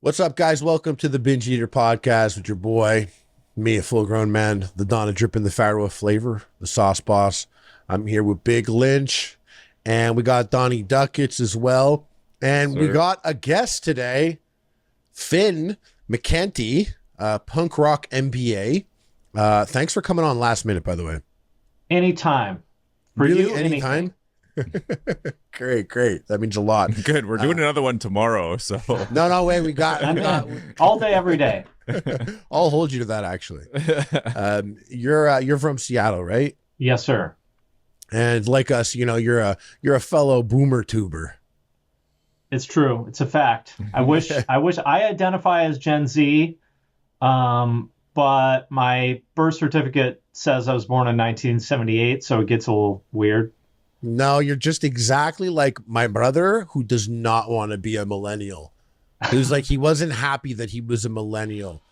What's up, guys? Welcome to the Binge Eater podcast with your boy, me, a full-grown man, the Donnie dripping the fire with flavor, the sauce boss. I'm here with Big Lynch, and we got Donnie Duckets as well. And we got a guest today, Finn McKenty, Punk Rock MBA. Thanks for coming on last minute, by the way. Anytime. For really, you, anytime? Great. That means a lot. Good. We're doing another one tomorrow, so No way. We got all day, every day. I'll hold you to that, actually. You're from Seattle, right? Yes, sir. And like us, you're a fellow boomer tuber. It's true. It's a fact. I wish I identify as Gen Z, but my birth certificate says I was born in 1978, so it gets a little weird. No, you're just exactly like my brother, who does not want to be a millennial. He was like, he wasn't happy that he was a millennial.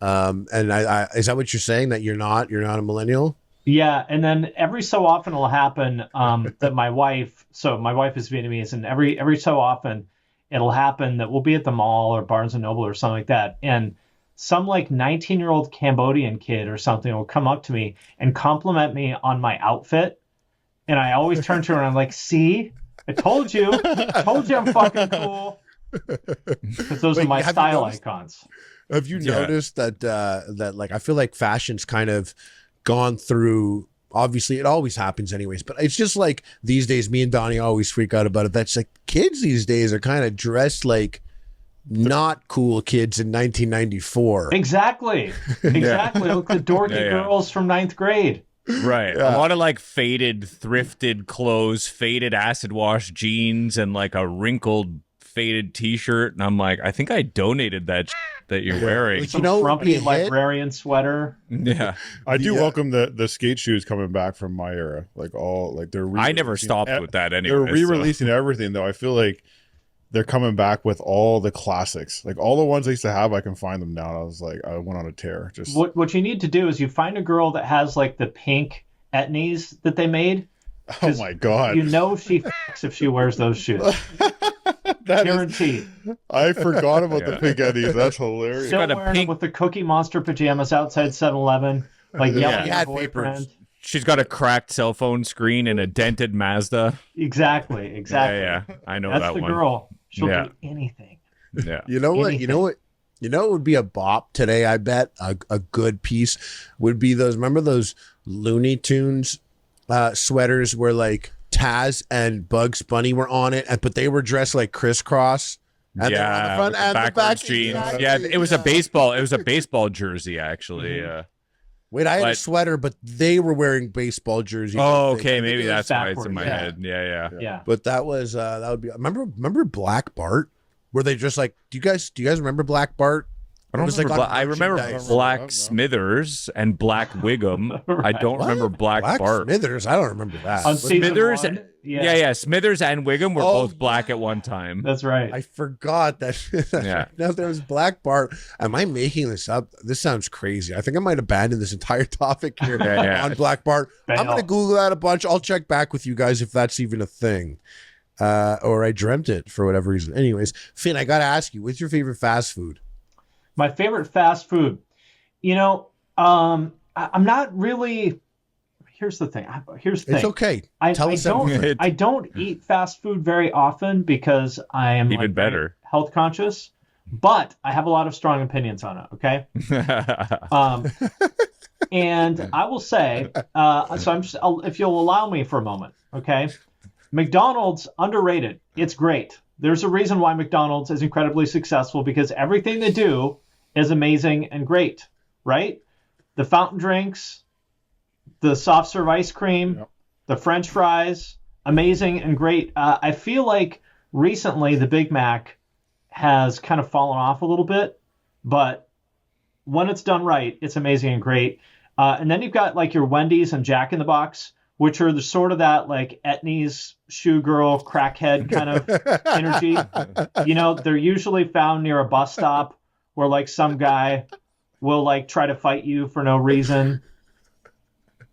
And I is that what you're saying, that you're not a millennial? Yeah, and then every so often it'll happen that my wife is Vietnamese, and every so often it'll happen that we'll be at the mall or Barnes and Noble or something like that, and some like 19-year-old Cambodian kid or something will come up to me and compliment me on my outfit. And I always turn to her and I'm like, see, I told you I'm fucking cool. Because those are my style icons. Have you noticed that like, I feel like fashion's kind of gone through, obviously it always happens anyways, but it's just like these days, me and Donnie always freak out about it. That's like kids these days are kind of dressed like not cool kids in 1994. Exactly. Look at the dorky girls from 9th grade. Right. A lot of like faded, thrifted clothes, faded acid wash jeans, and like a wrinkled, faded t-shirt. And I'm like, I think I donated that that you're wearing. Some frumpy librarian sweater. Yeah. I do welcome the skate shoes coming back from my era. Like they're I never stopped with that anyway. They're re-releasing everything though. I feel like they're coming back with all the classics. Like all the ones I used to have, I can find them now. I was like, I went on a tear. Just what you need to do is you find a girl that has like the pink etnies that they made. Oh my God. You know she f***s if she wears those shoes. Guaranteed. I forgot about the pink etnies. That's hilarious. Still wearing them with the Cookie Monster pajamas outside 7-Eleven. Like yelling at her boyfriend. She's got a cracked cell phone screen and a dented Mazda. Exactly. Yeah. I know that's that the one. Girl. She'll do anything. Yeah. You know what? You know what would be a bop today, I bet? A good piece would be those, remember those Looney Tunes sweaters where like Taz and Bugs Bunny were on it, but they were dressed like crisscross. And yeah, on the front and the back jeans. Exactly. Yeah, it was a baseball jersey actually. Wait, I had a sweater, but they were wearing baseball jerseys. Oh, okay, maybe that's why it's in my head. Yeah. But that was that would be. Remember Black Bart? Were they just like? Do you guys remember Black Bart? I remember Black Smithers and Black Wiggum. Right. I don't remember Black Bart. Smithers, I don't remember that. On Smithers, yeah, Smithers and Wiggum were both black at one time. That's right. I forgot that. Now there was Black Bart. Am I making this up? This sounds crazy. I think I might abandon this entire topic here on Black Bart. I'm going to Google that a bunch. I'll check back with you guys if that's even a thing. Or I dreamt it for whatever reason. Anyways, Finn, I got to ask you, what's your favorite fast food? My favorite fast food, I'm not really. Here's the thing. It's okay. Tell us everything. I don't eat fast food very often because I am even better health conscious, but I have a lot of strong opinions on it. Okay. And I will say, if you'll allow me for a moment, okay. McDonald's underrated. It's great. There's a reason why McDonald's is incredibly successful, because everything they do is amazing and great, right? The fountain drinks, the soft serve ice cream, the French fries, amazing and great. I feel like recently the Big Mac has kind of fallen off a little bit, but when it's done right, it's amazing and great. And then you've got like your Wendy's and Jack in the Box, which are the sort of that like etnies, shoe girl, crackhead kind of energy. They're usually found near a bus stop where like some guy will like try to fight you for no reason.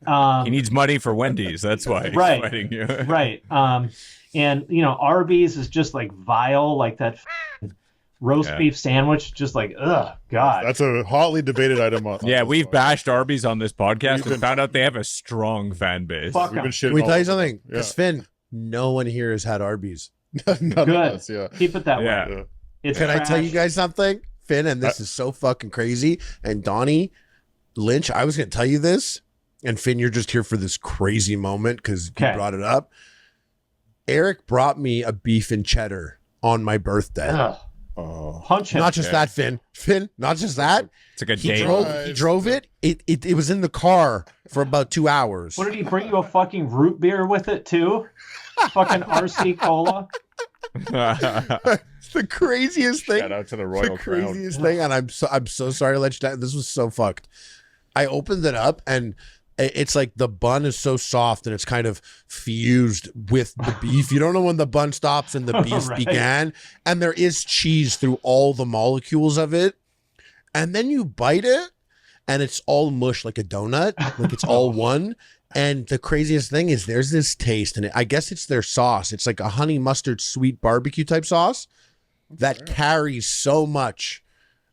He needs money for Wendy's. That's why he's fighting you. Right. And Arby's is just like vile, like that roast beef sandwich, just like, ugh, God. That's a hotly debated item. Yeah, we've podcast. bashed Arby's on this podcast and found out they have a strong fan base. Fuck We've been 'em. shitting Can we all tell you over them. something? Because Yeah. Finn, no one here has had Arby's. None of Good. us, yeah. Keep it that Yeah. way. Yeah. It's Can I tell you trash. guys something? Finn, and this is so fucking crazy. And Donnie, Lynch, I was going to tell you this. And Finn, you're just here for this crazy moment because you Okay. brought it up. Eric brought me a beef and cheddar on my birthday. Ugh. Oh. Punch him. Not just that, Finn. Finn, not just that. It's like a He day. drove it. It was in the car for about 2 hours. What did he bring you, a fucking root beer with it too? Fucking RC Cola. It's the craziest thing. Shout out to the The Royal Crown. craziest thing, and I'm so sorry to let you down. This was so fucked. I opened it up, and it's like the bun is so soft, and it's kind of fused with the beef. You don't know when the bun stops and the beef Right. began, and there is cheese through all the molecules of it. And then you bite it, and it's all mush like a donut, like it's all one. And the craziest thing is there's this taste, and I guess it's their sauce. It's like a honey mustard sweet barbecue type sauce that carries so much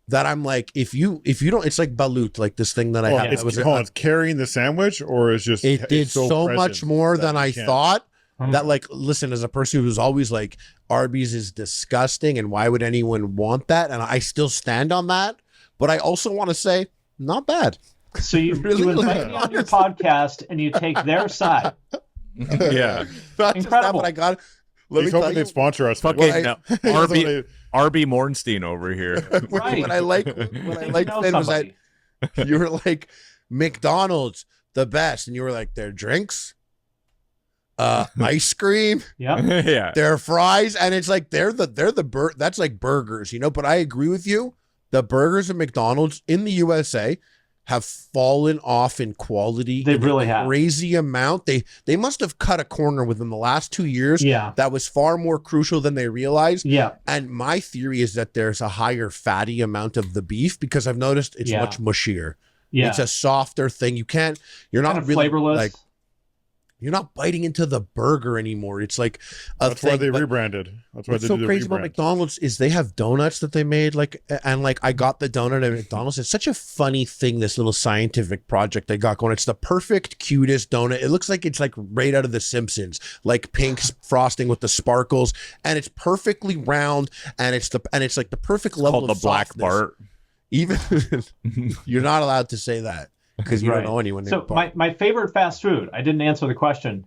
that I'm like, if you don't, it's like balut, like this thing that I had. It's, That was it's carrying the sandwich, or is just it did it's so present much more that than you I can't- thought. Mm. That, like, listen, as a person who was always like, Arby's is disgusting, and why would anyone want that? And I still stand on that. But I also want to say, not bad. So you Really? invite me on your podcast and you take their side. Yeah. Not just that, Incredible. but I got. Let He's me tell hoping you, they sponsor us. Fucking I- no. That's Arby, what Arby Mornstein over here. Right. what I like, Finn, was that you were like, McDonald's the best, and you were like, their drinks, ice cream, Yeah. Yeah. their fries, and it's like they're the that's like burgers, you know. But I agree with you. The burgers at McDonald's in the USA have fallen off in quality. They in really a have. crazy amount. They must have cut a corner within the last 2 years. Yeah. That was far more crucial than they realized. Yeah. And my theory is that there's a higher fatty amount of the beef because I've noticed it's Yeah. much mushier. Yeah. It's a softer thing. You're not kind of really flavorless. like, you're not biting into the burger anymore. It's like a That's thing. why they but rebranded. That's why what's they so did the crazy about rebrand. McDonald's is they have donuts that they made, like, and like I got the donut at McDonald's. It's such a funny thing, this little scientific project they got going. It's the perfect, cutest donut. It looks like it's like right out of The Simpsons, like pink frosting with the sparkles, and it's perfectly round, and it's like the perfect level Called of the Black softness. Bart. Even you're not allowed to say that because you Right. don't know anyone. So named Bart. my favorite fast food, I didn't answer the question,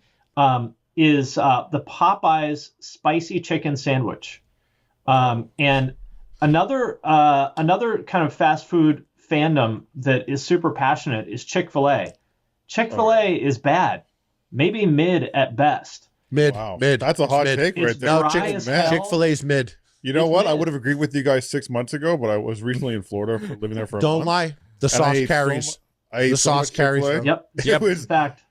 is the Popeyes spicy chicken sandwich. And another kind of fast food fandom that is super passionate is Chick-fil-A. Chick-fil-A is bad, maybe mid at best. mid. That's a hot mid. take It's right there. No, dry as hell. Chick-fil-A's mid. You know It's what? I mid. would have agreed with you guys 6 months ago, but I was recently in Florida for living there for a Don't month. lie. The And I sauce ate carries. I ate The so sauce much carries, Chick-fil-A. though. Yep. It Yep. was Fact.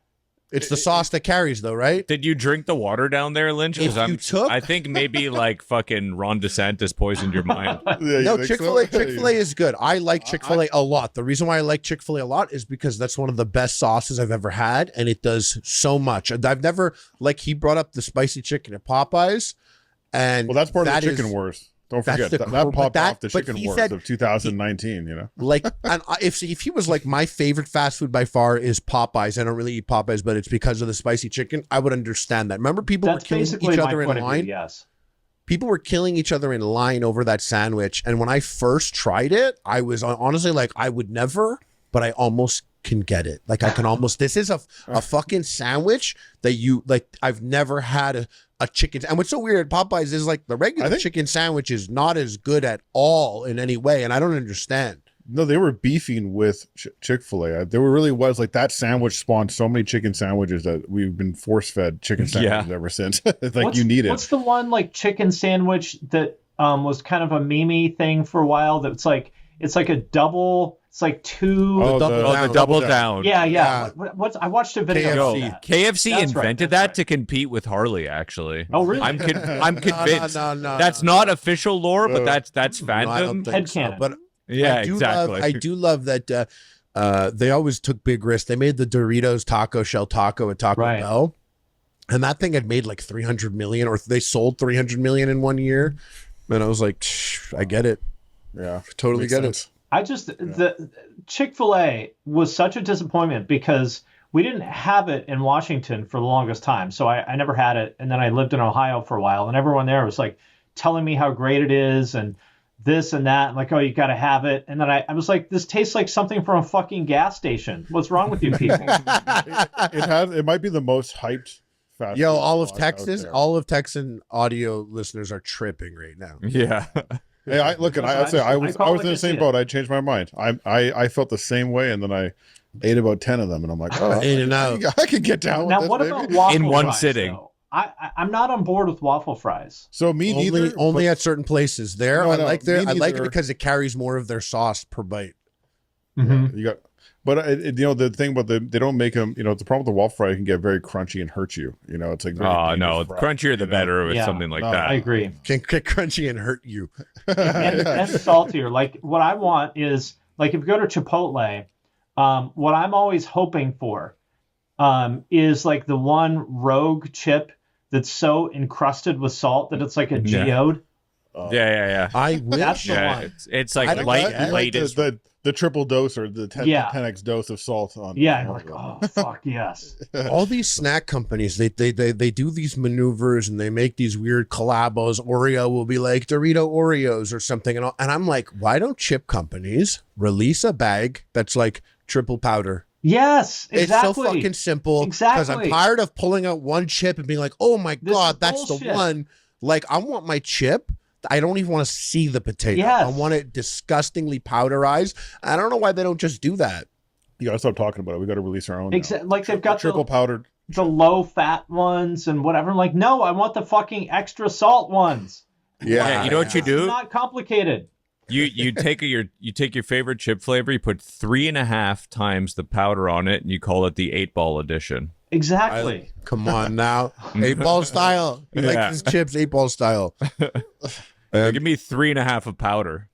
It's the sauce that carries, though, right? Did you drink the water down there, Lynch? 'Cause If you took- I think maybe like fucking Ron DeSantis poisoned your mind. Yeah, you No, think Chick-fil-A. so? Chick-fil-A is good. I like Chick-fil-A a lot. The reason why I like Chick-fil-A a lot is because that's one of the best sauces I've ever had, and it does so much. And I've never, like, he brought up the spicy chicken at Popeyes, and Well, that's part of that the chicken is- wars. Don't that's forget the that, core- but popped that- off the but chicken he wars said- of 2019. You know, Like, and if he was like, my favorite fast food by far is Popeyes. I don't really eat Popeyes, but it's because of the spicy chicken. I would understand that. Remember, people That's were killing basically each my other in point of line. view. Yes. People were killing each other in line over that sandwich. And when I first tried it, I was honestly like, I would never, but I almost can get it. Like, I can almost, this is a fucking sandwich that you, like, I've never had a chicken. And what's so weird, Popeyes is like the regular chicken sandwich is not as good at all in any way. And I don't understand. no, they were beefing with Chick-fil-A. There really was like that sandwich spawned so many chicken sandwiches that we've been force fed chicken sandwiches ever since. It's like you need it. What's the one like chicken sandwich that was kind of a meme thing for a while? That's like it's like a double. It's like two. Oh, The double down. yeah. Yeah. What's I watched a video Yo, of that. KFC That's right, invented that's that right. to compete with Harley. Actually, Oh, really? I'm convinced. No, That's not official lore, but that's No, I don't fandom. think so. Headcanon. But Yeah, I do exactly. I do love that they always took big risks. They made the Doritos taco shell taco at Taco Right. Bell, and that thing had made like 300 million, or they sold 300 million in 1 year. And I was like, I get it. Yeah, Totally get it. The Chick-fil-A was such a disappointment because we didn't have it in Washington for the longest time. So I never had it. And then I lived in Ohio for a while, and everyone there was like telling me how great it is and this and that. And like, oh, you got to have it. And then I was like, this tastes like something from a fucking gas station. What's wrong with you people? It might be the most hyped fast Yo, food all of spot Texas, out there. all of Texan audio listeners are tripping right now. Yeah. Hey, I was in the same boat. I changed my mind. I felt the same way, and then I ate about 10 of them, and I'm like, oh, In and out. I could get down Now, with what this, about baby. waffle In one fries, sitting. though? I'm not on board with waffle fries. So me neither. Only but- at certain places. There, No, I no, like me I like it neither. because it carries more of their sauce per bite. Mm-hmm. You got, but the thing about they don't make them. The problem with the waffle fry, it can get very crunchy and hurt you. It's like very Oh no, dangerous fry, crunchier the better with Yeah. something like No, that. I agree. Can get crunchy and hurt you. And saltier. Like what I want is like if you go to Chipotle, what I'm always hoping for is like the one rogue chip that's so encrusted with salt that it's like a Yeah. geode. Yeah. I wish. That's the Yeah, one. it's I like don't light, like light is the triple dose or the 10x dose of salt on. Yeah, you're like, oh fuck yes. All these snack companies, they do these maneuvers and they make these weird collabos. Oreo will be like Dorito Oreos or something, and I'm like, why don't chip companies release a bag that's like triple powder? Yes, exactly. It's so fucking simple. Because I'm Exactly. tired of pulling out one chip and being like, oh my This God, is that's bullshit. the one. Like, I want my chip. I don't even want to see the potato. Yes. I want it disgustingly powderized. I don't know why they don't just do that. You gotta stop talking about it. We gotta release our own. now. Like they've got triple powdered. the low fat ones and whatever. I'm like, no, I want the fucking extra salt ones. Yeah, you know what you It's do? not complicated. You take your favorite chip flavor, you put 3.5 times the powder on it, and you call it the 8-ball edition. Exactly. Come on now. 8-ball style. He likes his chips 8-ball style. Give me 3.5 of powder.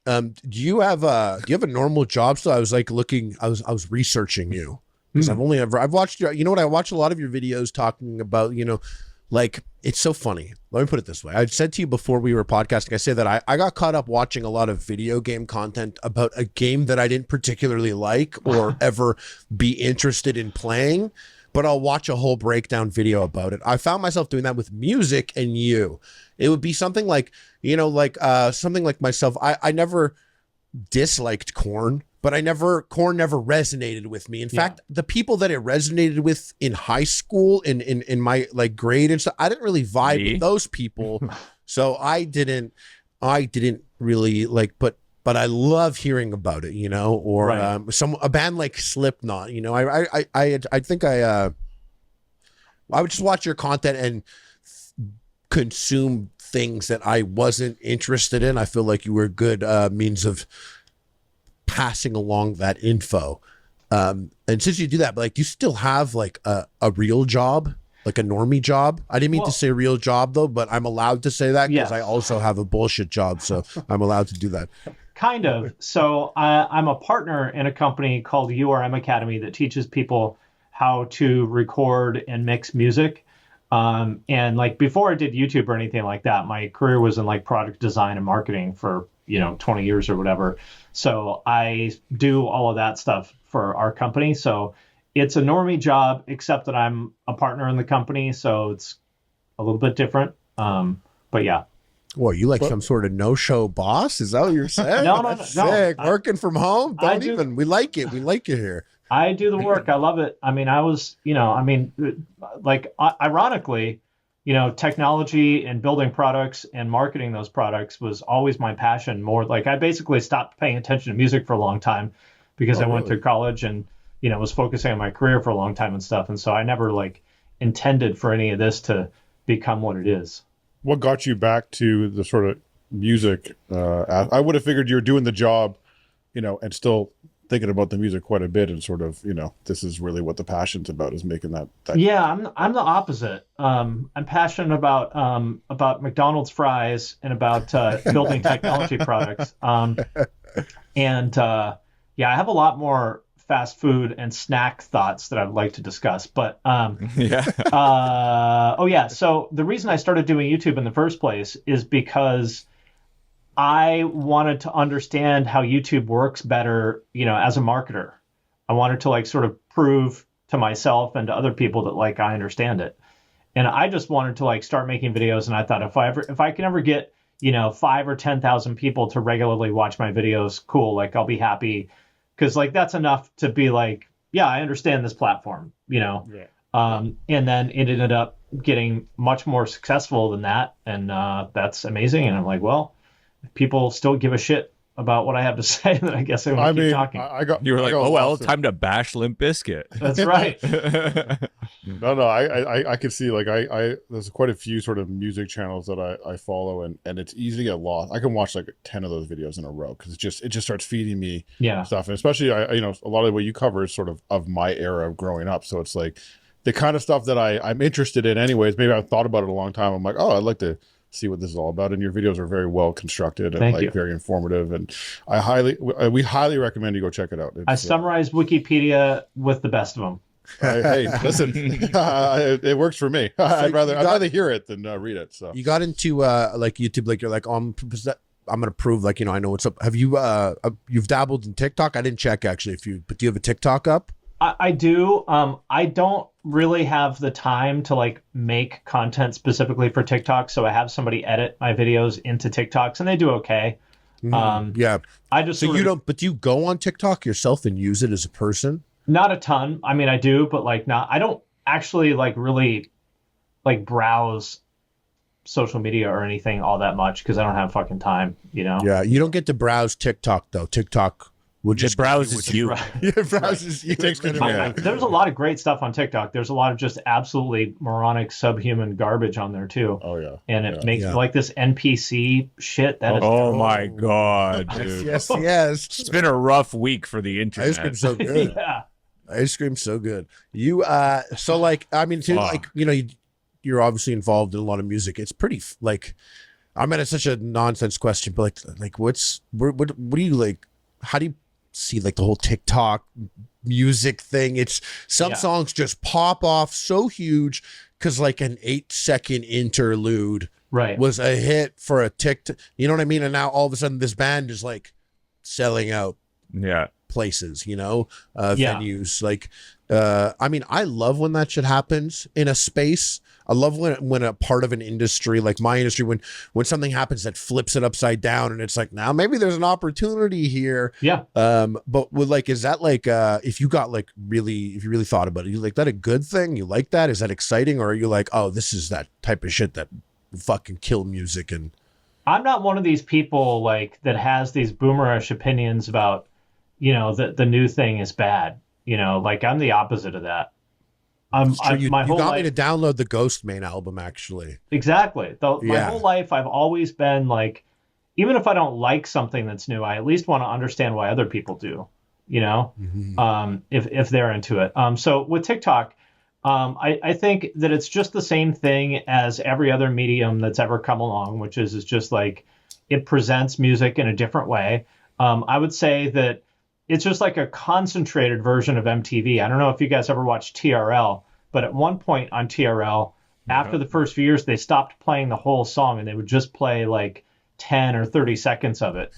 Do you have a normal job? So I was like looking, I was researching you because I've watched your, I watch a lot of your videos talking about, like, it's so funny. Let me put it this way. I said to you before we were podcasting, I say that I got caught up watching a lot of video game content about a game that I didn't particularly like or ever be interested in playing, but I'll watch a whole breakdown video about it. I found myself doing that with music and you. It would be something like, something like myself. I never disliked Korn, but Korn never resonated with me. In fact, the people that it resonated with in high school, in my like grade and stuff, I didn't really vibe with those people. So I didn't really like, but I love hearing about it, or Right. a band like Slipknot, I think I would just watch your content and consume things that I wasn't interested in. I feel like you were a good means of passing along that info. And since you do that, like, do you still have like a real job, like a normie job? I didn't mean to say real job though, but I'm allowed to say that because Yes. I also have a bullshit job. So I'm allowed to do that. Kind of. So I'm a partner in a company called URM Academy that teaches people how to record and mix music. And like before I did YouTube or anything like that, my career was in like product design and marketing for, 20 years or whatever. So I do all of that stuff for our company. So it's a normie job, except that I'm a partner in the company. So it's a little bit different. But yeah. Well, you like some sort of no-show boss? Is that what you're saying? No. That's sick. Working from home? I Don't do- even. We like it. We like it here. I do the work. I love it. I mean, ironically, technology and building products and marketing those products was always my passion. More like I basically stopped paying attention to music for a long time because I went through college and, was focusing on my career for a long time and stuff. And so I never like intended for any of this to become what it is. What got you back to the sort of music? I would have figured you're doing the job, and still thinking about the music quite a bit, and sort of, this is really what the passion's about, is making that. Yeah, I'm the opposite. I'm passionate about McDonald's fries and about building technology products. I have a lot more fast food and snack thoughts that I'd like to discuss. But Yeah. So the reason I started doing YouTube in the first place is because I wanted to understand how YouTube works better, as a marketer. I wanted to sort of prove to myself and to other people that I understand it. And I just wanted to start making videos. And I thought if I can ever get, 5 or 10,000 people to regularly watch my videos, cool. I'll be happy. Cause that's enough to be yeah, I understand this platform, Yeah. And then it ended up getting much more successful than that. And that's amazing. And I'm like, well, if people still give a shit about what I have to say, then I guess I'm going to keep talking. You were like, oh, well, time to bash Limp Bizkit. That's right. No, I can see there's quite a few sort of music channels that I follow, and it's easy to get lost. I can watch 10 of those videos in a row because it just starts feeding me stuff, and especially a lot of what you cover is sort of my era of growing up, so it's the kind of stuff that I'm interested in anyways. Maybe I've thought about it a long time. I'm like, oh, I'd like to see what this is all about, and your videos are very well constructed and very informative, and we highly recommend you go check it out. I summarized Wikipedia with the best of them. Hey, listen, it works for me. I'd rather hear it than read it. So you got into YouTube, you're I'm gonna prove I know what's up. Have you you've dabbled in TikTok? I didn't check actually but do you have a TikTok up? I do. I don't really have the time to make content specifically for TikTok, so I have somebody edit my videos into TikToks, and they do okay. Yeah. I just but do you go on TikTok yourself and use it as a person? Not a ton. I mean, I do, but I don't actually really browse social media or anything all that much because I don't have fucking time. Yeah, you don't get to browse TikTok though. TikTok will just browses you. It browses you. There's a lot of great stuff on TikTok. There's a lot of just absolutely moronic, subhuman garbage on there too. Oh yeah. And it makes this NPC shit. That is. Oh my god, dude. Yes. It's been a rough week for the internet. Ice cream's so good. Yeah. Ice cream's so good. You you're obviously involved in a lot of music. It's pretty it's such a nonsense question, but what do you how do you see the whole TikTok music thing? It's some songs just pop off so huge because an 8-second interlude was a hit for a TikTok. You know what I mean? And now all of a sudden this band is selling out places, venues. I love when that shit happens in a space. I love when a part of an industry, like my industry, when something happens that flips it upside down and it's now maybe there's an opportunity here. Yeah. But with is that if you got if you really thought about it, you that a good thing? You like that? Is that exciting? Or are you oh, this is that type of shit that fucking kill music? And I'm not one of these people that has these boomerish opinions about, the new thing is bad. I'm the opposite of that. You got me to download the Ghost Main album, actually. Exactly. My whole life, I've always been even if I don't like something that's new, I at least want to understand why other people do, if they're into it. So with TikTok, I think that it's just the same thing as every other medium that's ever come along, which is just it presents music in a different way. I would say that it's just a concentrated version of MTV. I don't know if you guys ever watched TRL, but at one point on TRL, after the first few years, they stopped playing the whole song and they would just play 10 or 30 seconds of it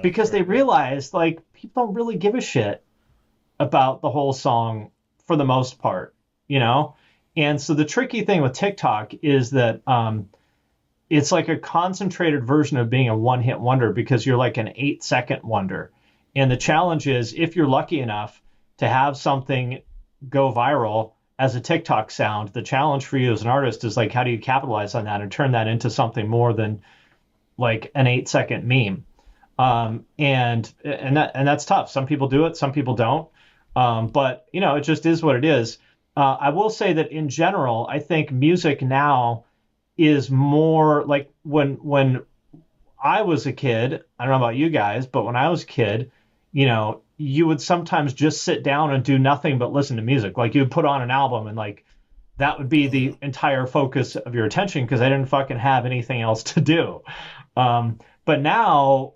because they realized people don't really give a shit about the whole song for the most part, And so the tricky thing with TikTok is that it's a concentrated version of being a one-hit wonder because you're an 8-second wonder. And the challenge is, if you're lucky enough to have something go viral as a TikTok sound, the challenge for you as an artist is how do you capitalize on that and turn that into something more than an 8-second meme? And that's tough. Some people do it, some people don't. But it just is what it is. I will say that in general, I think music now is more when I was a kid. I don't know about you guys, but when I was a kid, you would sometimes just sit down and do nothing but listen to music. You would put on an album and that would be the entire focus of your attention because I didn't fucking have anything else to do. But now,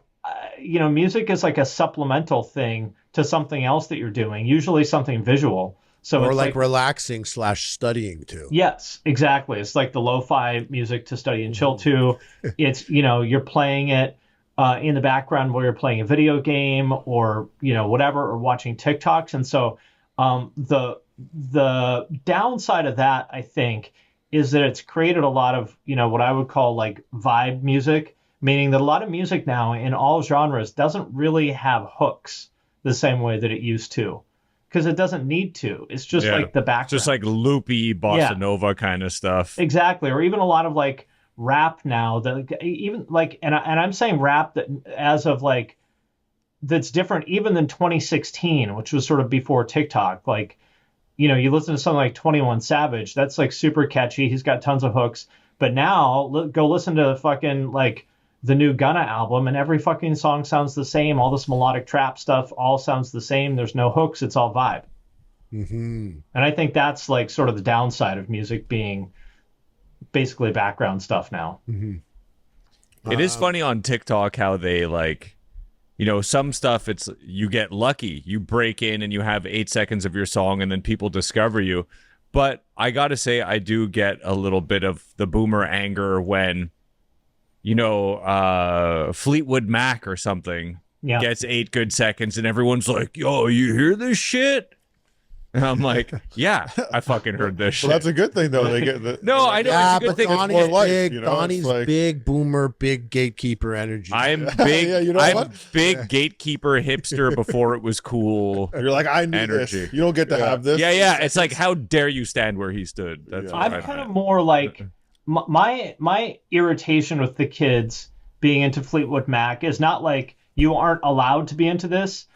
music is like a supplemental thing to something else that you're doing, usually something visual. So Or it's like relaxing / studying too. yes, exactly. It's like the lo-fi music to study and chill to. It's, you're playing it in the background while you're playing a video game or, whatever, or watching TikToks. And so the downside of that, I think, is that it's created a lot of, what I would call like vibe music, meaning that a lot of music now in all genres doesn't really have hooks the same way that it used to. Because it doesn't need to. It's just like the background. Just like loopy bossa nova kind of stuff. Exactly. Or even a lot of like rap now that even like, and I'm saying rap that as of like, that's different even than 2016, which was sort of before TikTok. Like, you listen to something like 21 Savage, that's like super catchy. He's got tons of hooks. But now go listen to fucking like the new Gunna album, and every fucking song sounds the same. All this melodic trap stuff all sounds the same. There's no hooks. It's all vibe. And I think that's like sort of the downside of music being basically background stuff now. It is funny on TikTok how they like, some stuff it's you get lucky. You break in and you have 8 seconds of your song and then people discover you. But I got to say, I do get a little bit of the boomer anger when Fleetwood Mac or something gets 8 good seconds and everyone's like, yo, you hear this shit? And I'm like, yeah, I fucking heard this shit. Well, that's a good thing, though. They get the, no, I know it's a good thing. Donnie's more life, big, Donnie's like... big boomer, big gatekeeper energy. I'm big. Yeah, I'm big gatekeeper hipster before it was cool. You're like, I need energy. This. You don't get to have this. Yeah. It's like, how dare you stand where he stood? That's what I'm kind of more like my irritation with the kids being into Fleetwood Mac is not like you aren't allowed to be into this.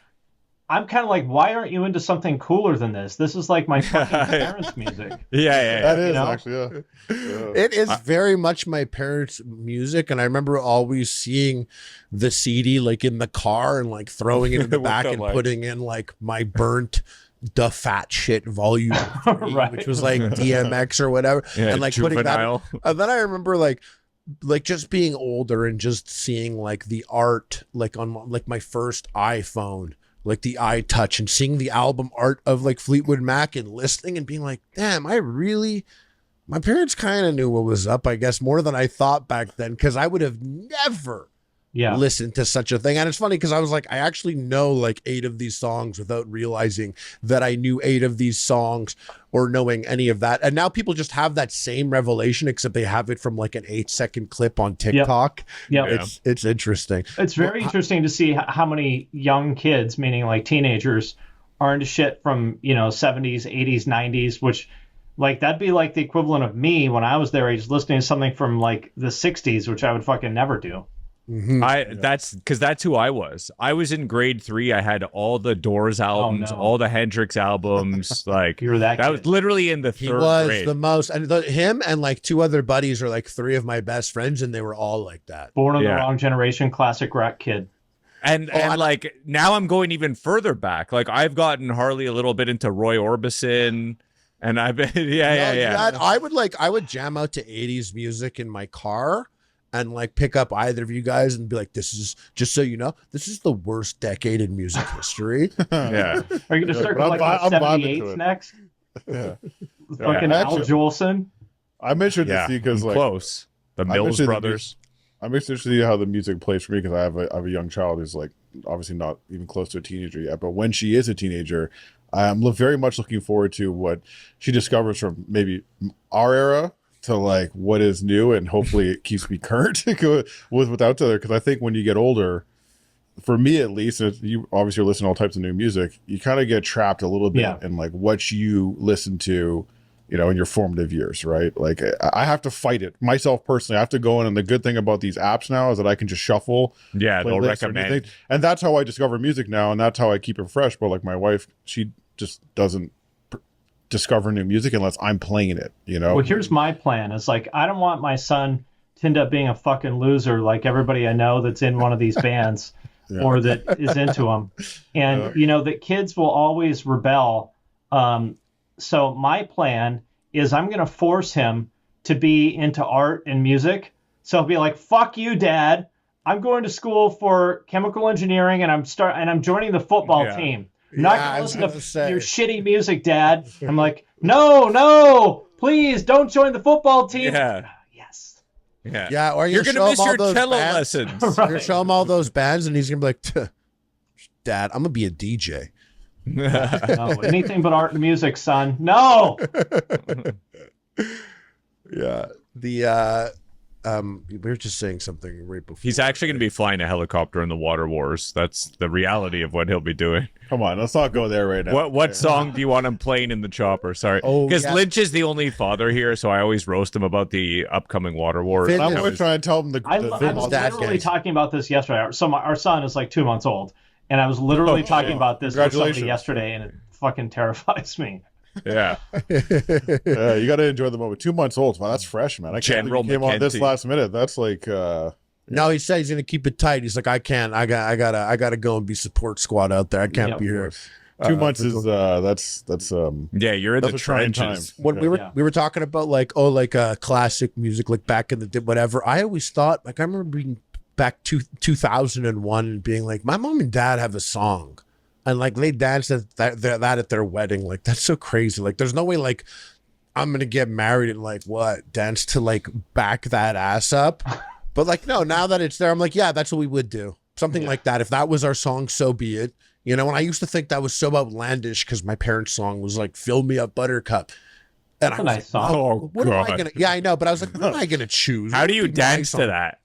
I'm kind of like, why aren't you into something cooler than this? This is like my fucking parents' music. Yeah. That is actually, It is very much my parents' music, and I remember always seeing the CD like in the car and like throwing it in the back and putting in like my burnt the fat shit volume 3, Right. which was like DMX or whatever, and like Juvenile. putting that. And then I remember like just being older and just seeing like the art like on like my first iPhone, like the iTouch, and seeing the album art of like Fleetwood Mac and listening and being like, damn, my parents kind of knew what was up, I guess, more than I thought back then, because I would have never listened to such a thing. And it's funny because I was like, I actually know like 8 of these songs without realizing that I knew 8 of these songs or knowing any of that. And now people just have that same revelation, except they have it from like an 8-second clip on TikTok. It's interesting. It's very interesting to see how many young kids, meaning like teenagers, are into shit from 70s, 80s, 90s, which like that'd be like the equivalent of me when I was their age listening to something from like the 60s, which I would fucking never do. That's because that's who I was. I was in grade 3. I had all the Doors albums, all the Hendrix albums. Like you were that kid. was literally in the 3rd He was grade. the most, and him and like 2 other buddies are like 3 of my best friends, and they were all like that. Born in the wrong generation, classic rock kid. And like now I'm going even further back. Like I've gotten Harley a little bit into Roy Orbison. And I've been, I would jam out to 80s music in my car and like pick up either of you guys and be like, this is, just so you know, this is the worst decade in music history. Yeah. Are you going to start with like the 78s next? Yeah. Fucking Al Jolson. I'm interested to see because like close. The Mills Brothers. I'm interested to see how the music plays for me because I have a young child who's like obviously not even close to a teenager yet. But when she is a teenager, I'm very much looking forward to what she discovers from maybe our era to like what is new, and hopefully it keeps me current without the other. Because I think when you get older, for me at least, you obviously are listening to all types of new music, you kind of get trapped a little bit in like what you listen to, in your formative years, right? Like I have to fight it myself personally. I have to go in, and the good thing about these apps now is that I can just shuffle. Yeah, they'll recommend. And that's how I discover music now, and that's how I keep it fresh. But like my wife, she just doesn't discover new music unless I'm playing it, Well, here's my plan. It's like, I don't want my son to end up being a fucking loser like everybody I know that's in one of these bands or that is into them. And, that kids will always rebel. So my plan is I'm going to force him to be into art and music. So he'll be like, fuck you, Dad. I'm going to school for chemical engineering, and I'm joining the football team. I'm not going to listen to your shitty music, Dad. I'm like, no, please don't join the football team. Yeah. Yes. Yeah. Or you're gonna miss your cello lessons. You're gonna show him all those bands, and he's gonna be like, Dad, I'm gonna be a DJ. No, anything but art and music, son. No. Yeah. We were just saying something right before. He's actually going to be flying a helicopter in the water wars. That's the reality of what he'll be doing. Come on, let's not go there right now. What song do you want him playing in the chopper? Sorry, because Lynch is the only father here, so I always roast him about the upcoming water wars. I'm going to try and tell him I was literally talking about this yesterday. So our son is like 2 months old, and I was literally talking about this with somebody yesterday, and it fucking terrifies me. Yeah. You got to enjoy the moment. 2 months old. Wow, that's fresh, man. I can't believe he came on this last minute. That's like No, he said he's gonna keep it tight. He's like, I can't. I gotta go and be support squad out there. I can't be here. 2 months is that's yeah, you're in the trenches. When we were talking about like classic music, like back in the day, whatever. I always thought, like, I remember being back to 2001 and being like, my mom and dad have a song. And like they danced that at their wedding. Like, that's so crazy. Like, there's no way like I'm gonna get married and like dance to like back that ass up. But like, no, now that it's there, I'm like, yeah, that's what we would do. Something like that. If that was our song, so be it. You know, and I used to think that was so outlandish because my parents' song was like "Fill Me Up, Buttercup." And that's a nice song. Oh, what am I gonna? Yeah, I know, but I was like, what am I gonna choose? How do you dance to that?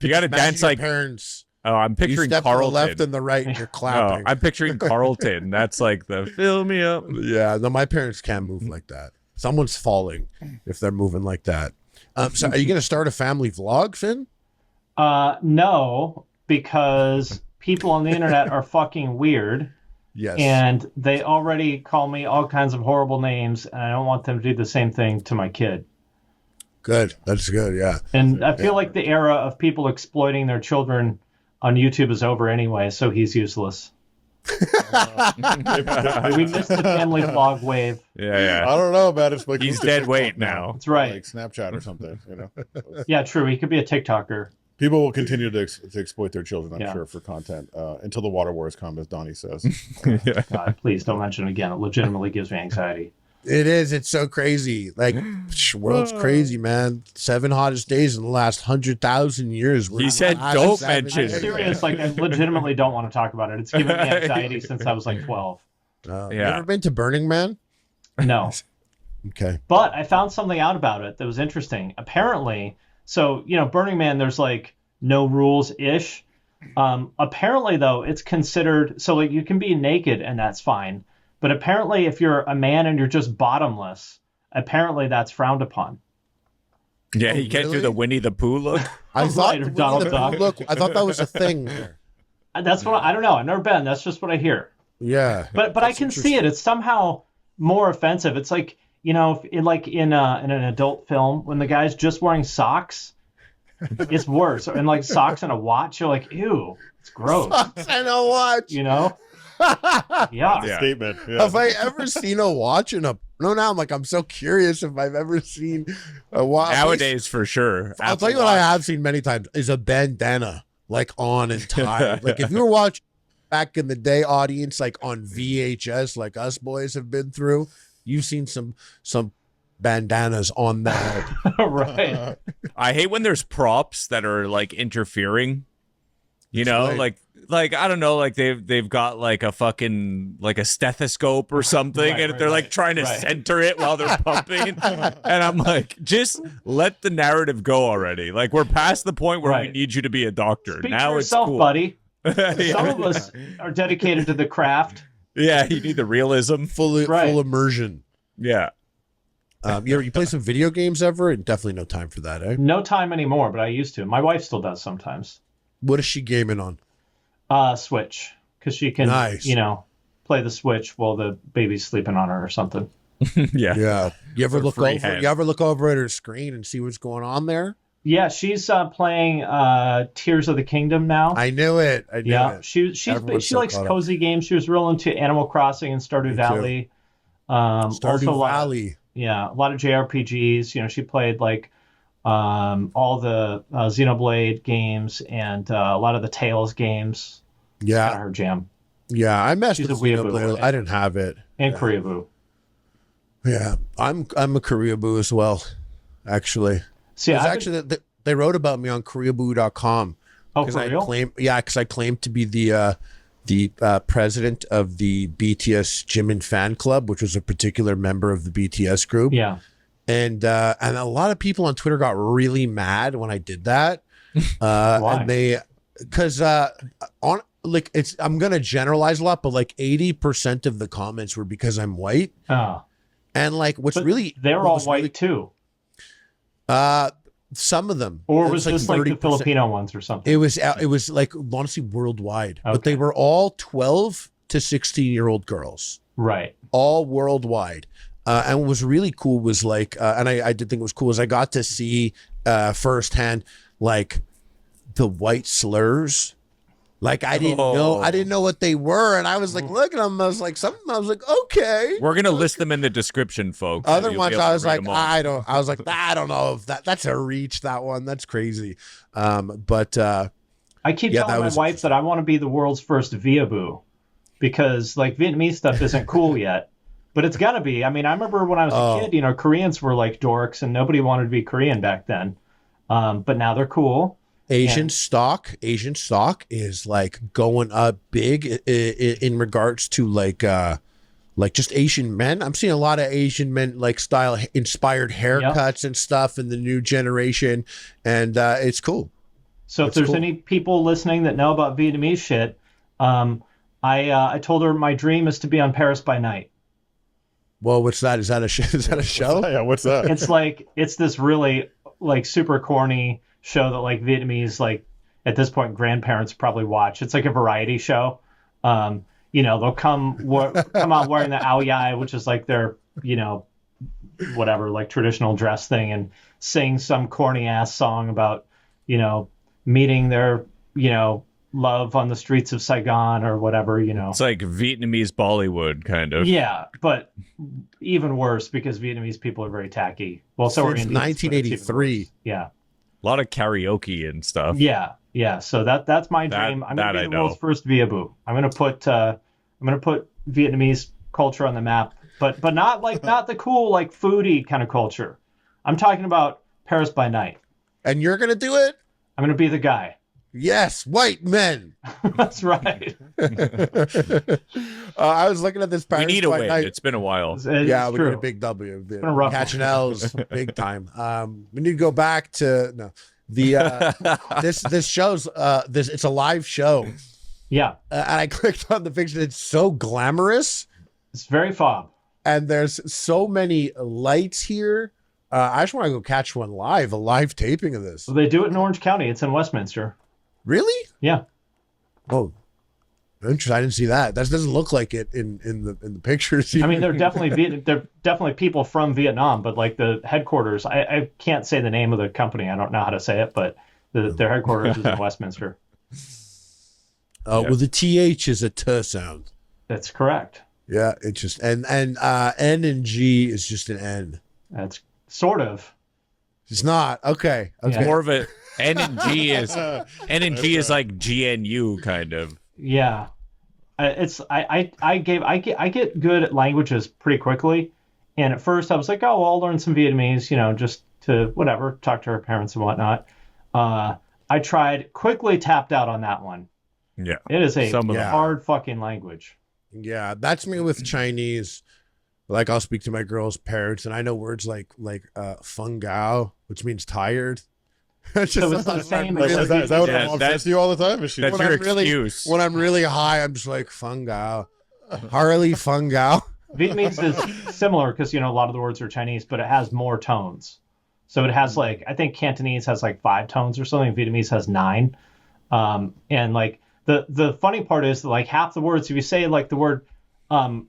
You got to dance like parents. Oh, I'm picturing you step Carlton. To the left and the right, and you're clapping. Oh, I'm picturing Carlton. That's like the fill me up. Yeah, no, my parents can't move like that. Someone's falling if they're moving like that. So, are you going to start a family vlog, Finn? No, because people on the internet are fucking weird. Yes. And they already call me all kinds of horrible names, and I don't want them to do the same thing to my kid. Good. That's good, yeah. And I feel like the era of people exploiting their children on YouTube is over anyway, so he's useless. We missed the family vlog wave. Yeah. I don't know, man. It's like he's dead weight now. That's right. Like Snapchat or something, you know. Yeah, true. He could be a TikToker. People will continue to exploit their children, I'm sure, for content until the water wars come, as Donnie says. God, please don't mention it again. It legitimately gives me anxiety. It is. It's so crazy. Like, world's crazy, man. 7 hottest days in the last 100,000 years. He said, "Don't mention." I'm serious. Like, I legitimately don't want to talk about it. It's given me anxiety since I was like 12. You ever been to Burning Man? No. Okay. But I found something out about it that was interesting. Apparently, so Burning Man, there's like no rules ish. Apparently, though, it's considered so like you can be naked and that's fine. But apparently, if you're a man and you're just bottomless, apparently that's frowned upon. Yeah, you can't do the Winnie the Pooh look. I thought or Donald Duck. Look, I thought that was a thing. That's what I don't know. I've never been. That's just what I hear. Yeah, but I can see it. It's somehow more offensive. It's like in an adult film when the guy's just wearing socks. It's worse. And like socks and a watch, you're like, ew, it's gross. Socks and a watch. Yeah. Statement. Yeah. Have I ever seen a watch in a? No, now I'm like, I'm so curious if I've ever seen a watch. Nowadays, for sure. I'll tell you what I have seen many times is a bandana, like on and tied. Like if you were watching back in the day, audience, like on VHS, like us boys have been through, you've seen some bandanas on that. Right. I hate when there's props that are like interfering. Like I don't know, like they've got like a fucking like a stethoscope or something, and they're like trying to center it while they're pumping, and I'm like, just let the narrative go already. Like we're past the point where we need you to be a doctor. Speak now for it's yourself, cool, buddy. Some of us are dedicated to the craft. Yeah, you need the realism, full immersion. Yeah. You play some video games ever? Definitely no time for that, eh? No time anymore, but I used to. My wife still does sometimes. What is she gaming on? Switch, because she can, play the Switch while the baby's sleeping on her or something. Yeah. You ever look over at her screen and see what's going on there? Yeah, she's playing Tears of the Kingdom now. I knew it. She likes cozy games. She was real into Animal Crossing and Stardew Valley. Stardew Valley. A lot of JRPGs. She played like all the Xenoblade games, and a lot of the Tales games. Yeah, kind of her jam. Yeah, I messed She's with a weeaboo. Xenoblade. I didn't have it. And Koreaboo. Yeah, I'm a Koreaboo as well, actually. See, actually they wrote about me on Koreaboo.com. Oh, for real? Because I claimed to be the president of the BTS Jimin fan club, which was a particular member of the BTS group. Yeah. And a lot of people on Twitter got really mad when I did that. Why? And I'm gonna generalize a lot, but like 80% of the comments were because I'm white. Oh. And like they're all white too. Some of them. Or was this like the Filipino ones or something? It was like honestly worldwide. Okay. But they were all 12 to 16-year-old girls. Right. All worldwide. And what was really cool was like, and I did think it was cool, is I got to see firsthand like the white slurs. Like I didn't know what they were, and I was like looking at them. I was like, okay. We're gonna list them in the description, folks. Other ones, I was like, I don't know if that's a reach. That one, that's crazy. But I keep telling my wife that I want to be the world's first Vietnamese, because like Vietnamese stuff isn't cool yet, but it's gonna be. I mean, I remember when I was a kid, Koreans were like dorks, and nobody wanted to be Korean back then. But now they're cool. Asian stock is like going up big in regards to like just Asian men. I'm seeing a lot of Asian men like style inspired haircuts and stuff in the new generation, and it's cool. So if there's any people listening that know about Vietnamese shit, I told her my dream is to be on Paris by Night. Well, what's that? Is that a show? Yeah, what's that? It's this really like super corny show that like Vietnamese, like at this point grandparents probably watch. It's like a variety show. They'll come out wearing the ao dai, which is like their whatever like traditional dress thing, and sing some corny ass song about meeting their love on the streets of Saigon or whatever. It's like Vietnamese Bollywood kind of. Yeah, but even worse because Vietnamese people are very tacky. Well, so we're in 1983. Yeah. A lot of karaoke and stuff. Yeah. So that's my dream. I'm gonna be the world's first Vietnamese. I'm gonna put Vietnamese culture on the map, but not the cool like foodie kind of culture. I'm talking about Paris by Night. And you're gonna do it? I'm gonna be the guy. Yes, white men. That's right. I was looking at this Paris We need a by win. Night. It's been a while. It's we need true. a big W. Been a rough Catching L's big time. We need to go back to this show's it's a live show. Yeah. And I clicked on the picture. It's so glamorous. It's very fob. And there's so many lights here. I just want to go catch one live, a live taping of this. Well, they do it in Orange County. It's in Westminster. Really? Yeah. Oh, interesting. I didn't see that. That doesn't look like it in the pictures. I mean, they're definitely people from Vietnam, but like the headquarters, I can't say the name of the company. I don't know how to say it, but their headquarters is in Westminster. Well, the TH is a T sound. That's correct. Yeah, it's just and N and G is just an N. That's sort of. It's not. Okay. It's more of a N and G is like GNU kind of. Yeah. I get good at languages pretty quickly, and at first I was like, oh, well, I'll learn some Vietnamese, just to whatever, talk to her parents and whatnot. I tried, quickly tapped out on that one. Yeah, it is a hard fucking language. Yeah, that's me with Chinese. Like I'll speak to my girl's parents, and I know words like "feng gao," which means tired. It's just, so it's the same. Is that what her mom says to you all the time? That's your excuse. When I'm really high, I'm just like "feng gao," Harley "feng gao." Vietnamese is similar because a lot of the words are Chinese, but it has more tones. So it has like, I think Cantonese has like 5 tones or something. Vietnamese has 9. And like the funny part is that like half the words, if you say like the word for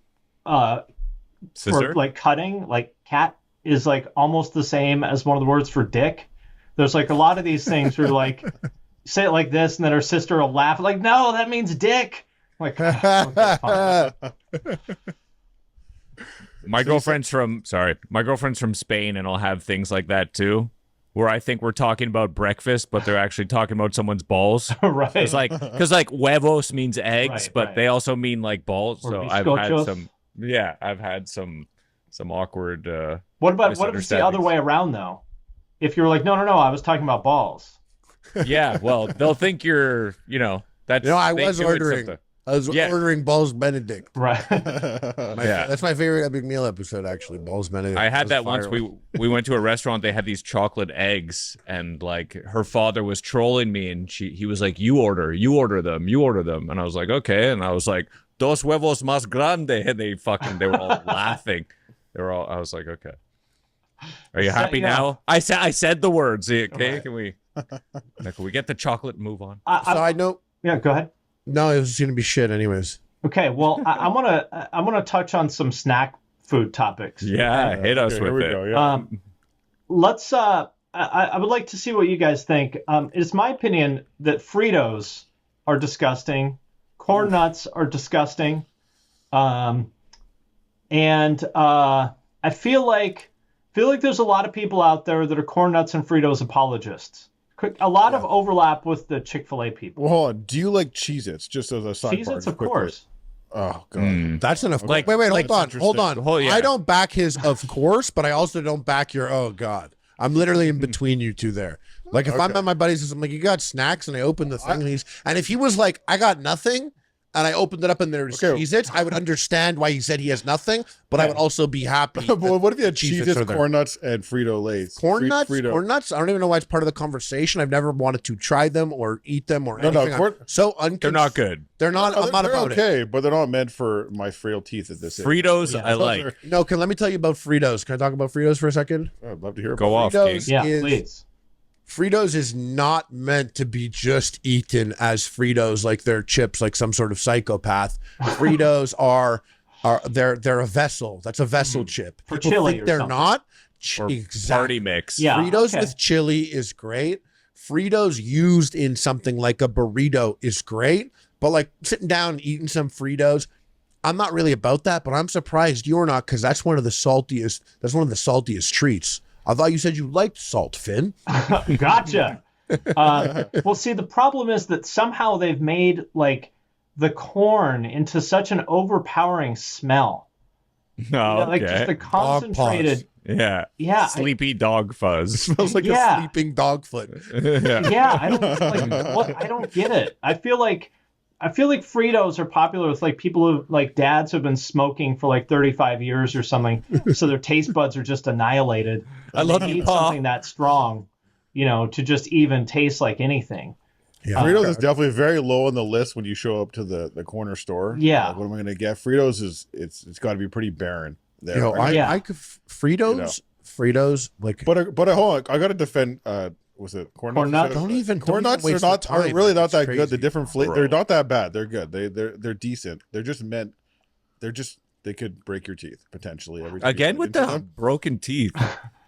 like cutting, like cat is like almost the same as one of the words for dick. There's like a lot of these things where like say it like this, and then her sister will laugh like, no, that means dick. I'm like, my girlfriend's from Spain, and I'll have things like that too. where I think we're talking about breakfast, but they're actually talking about someone's balls. Right. Because like huevos means eggs, but they also mean like balls. Or so bizcochos. I've had some awkward. What if it's the other way around though? If you're like, no, I was talking about balls. Yeah, well, they'll think you're, that's. I was ordering Balls Benedict. Right. That's my favorite Epic Meal episode, actually. Balls Benedict. I had that once. We went to a restaurant. They had these chocolate eggs, and like her father was trolling me, and he was like, "You order them," and I was like, "Okay," and I was like, "Dos huevos más grande," and they were all laughing. I was like, "Okay, are you happy now?" I said the words. Okay, right. Can we get the chocolate and move on? I know. Yeah, go ahead. No, it was going to be shit anyways. Okay, well, I'm gonna touch on some snack food topics. Yeah, hit us with it. Go, yeah. Let's. I would like to see what you guys think. It's my opinion that Fritos are disgusting, corn nuts are disgusting, and I feel like there's a lot of people out there that are corn nuts and Fritos apologists. A lot of overlap with the Chick-fil-A people. Well, hold on. Do you like Cheez-Its? Just as a sidebar. Cheez-Its, of course. Oh, God. That's enough. Like, wait, hold on. Yeah. I don't back his of course, but I also don't back your oh, God. I'm literally in between you two there. Like, if I'm at my buddy's, I'm like, you got snacks? And I open the thing, and if he was like, I got nothing, and I opened it up and there's Cheez-Its, I would understand why he said he has nothing, but I would also be happy. But what if you had Cheez-Its, corn nuts, and Frito-Lays? Corn nuts? Corn nuts? I don't even know why it's part of the conversation. I've never wanted to try them or eat them or anything. They're not good. They're not. I'm not about it. Okay, but they're not meant for my frail teeth at this age. Fritos, I like. No, let me tell you about Fritos. Can I talk about Fritos for a second? I'd love to hear. Go off, Fritos. King. Yeah, please. Fritos is not meant to be just eaten as Fritos, like they're chips, like some sort of psychopath. Fritos are they're a vessel. That's a vessel chip. For chili, they're something. not. Or exactly. party mix. Yeah. Fritos with chili is great. Fritos used in something like a burrito is great. But like sitting down and eating some Fritos, I'm not really about that. But I'm surprised you're not, because that's one of the saltiest treats. I thought you said you liked salt, Finn. Gotcha. Well, see, the problem is that somehow they've made like the corn into such an overpowering smell. Okay. Just the concentrated. Yeah. Sleepy dog fuzz. It smells like a sleeping dog foot. Yeah, I don't get it. I feel like Fritos are popular with like people who like dads who've been smoking for like 35 years or something, so their taste buds are just annihilated. I love they need something that strong, to just even taste like anything. Yeah, Fritos is definitely very low on the list when you show up to the corner store. Yeah, like, what am I going to get? Fritos it's got to be pretty barren. There, I could Fritos like. But hold on, I got to defend. Was it corn nuts? Corn nuts are really not that good. The different flavors, they're not that bad. They're good. They're decent. They could break your teeth potentially every time. Again with the broken teeth.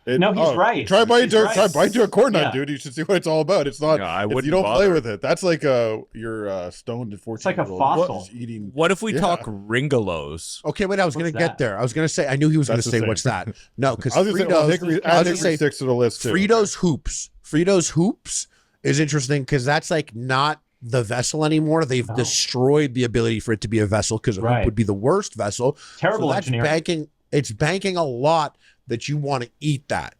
No, he's right. Try bite into a corn nut, dude. You should see what it's all about. It's not. If you don't play with it, that's like you're stoned at 14. It's like a fossil. Eating. What if we talk Ringolos? Okay, wait. I was going to get there. I was going to say. I knew he was going to say, "What's that?" No, because Fritos sticks to the list too. Fritos Hoops. Fritos Hoops is interesting because that's like not the vessel anymore. They've destroyed the ability for it to be a vessel, because a hoop would be the worst vessel. Terrible engineering. It's banking a lot that you want to eat that.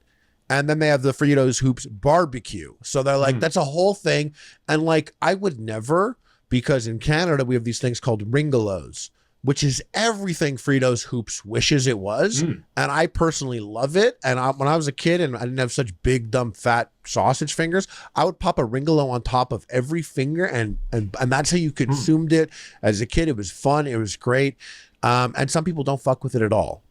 And then they have the Fritos Hoops barbecue. So they're like, that's a whole thing. And like, I would never, because in Canada, we have these things called Ringolos, which is everything Fritos Hoops wishes it was. And I personally love it. And when I was a kid and I didn't have such big, dumb, fat sausage fingers, I would pop a Ringolo on top of every finger. And that's how you consumed it. As a kid, it was fun. It was great. And some people don't fuck with it at all.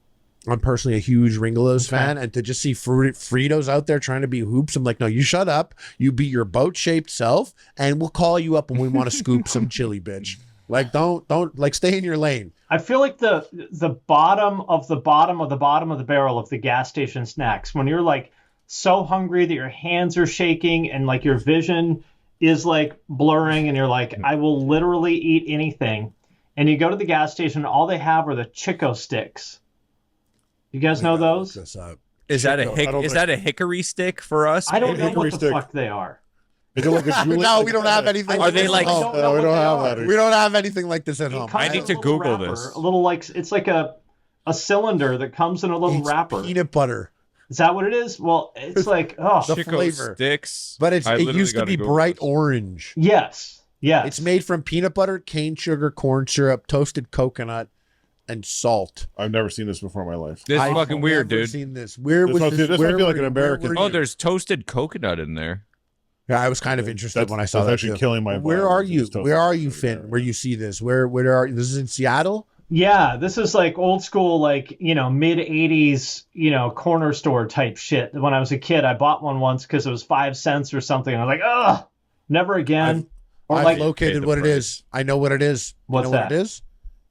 I'm personally a huge Ringolos fan, and to just see Fritos out there trying to be hoops, I'm like, no, you shut up. You be your boat-shaped self, and we'll call you up when we want to scoop some chili, bitch. Like, don't like, stay in your lane. I feel like the bottom of the bottom of the bottom of the barrel of the gas station snacks, when you're like so hungry that your hands are shaking and like your vision is like blurring, and you're like, I will literally eat anything. And you go to the gas station, and all they have are the Chico sticks. You guys know those? Is that a hickory stick for us? I don't know Hickory what the stick. fuck they are. Is it like a No, we don't have anything. Are they like? No, we don't have that. We don't have anything like this at home. I need to Google this. A little like it's like a cylinder that comes in a little It's wrapper. peanut butter. Is that what it is? Well, it's like The Chico flavor. sticks. But it I used to literally be gotta Google bright this. orange. yes. It's made from peanut butter, cane sugar, corn syrup, toasted coconut, and salt. I've never seen this before in my life. This is I've fucking weird, never dude. Seen this? Where This was might this? be- this might be like an American- Oh, there's toasted coconut in there. Yeah, I was kind of interested when I saw that's that. actually too. killing my Where vibe. are you? It's toasted Where are you, coconut. Finn? Where you see this? Where are you? This is in Seattle? Yeah, this is like old school, like, mid 80s, corner store type shit. When I was a kid, I bought one once because it was 5 cents or something. And I was like, ugh, never again. I've located what it is. I know what it is. What's you know that? What it is?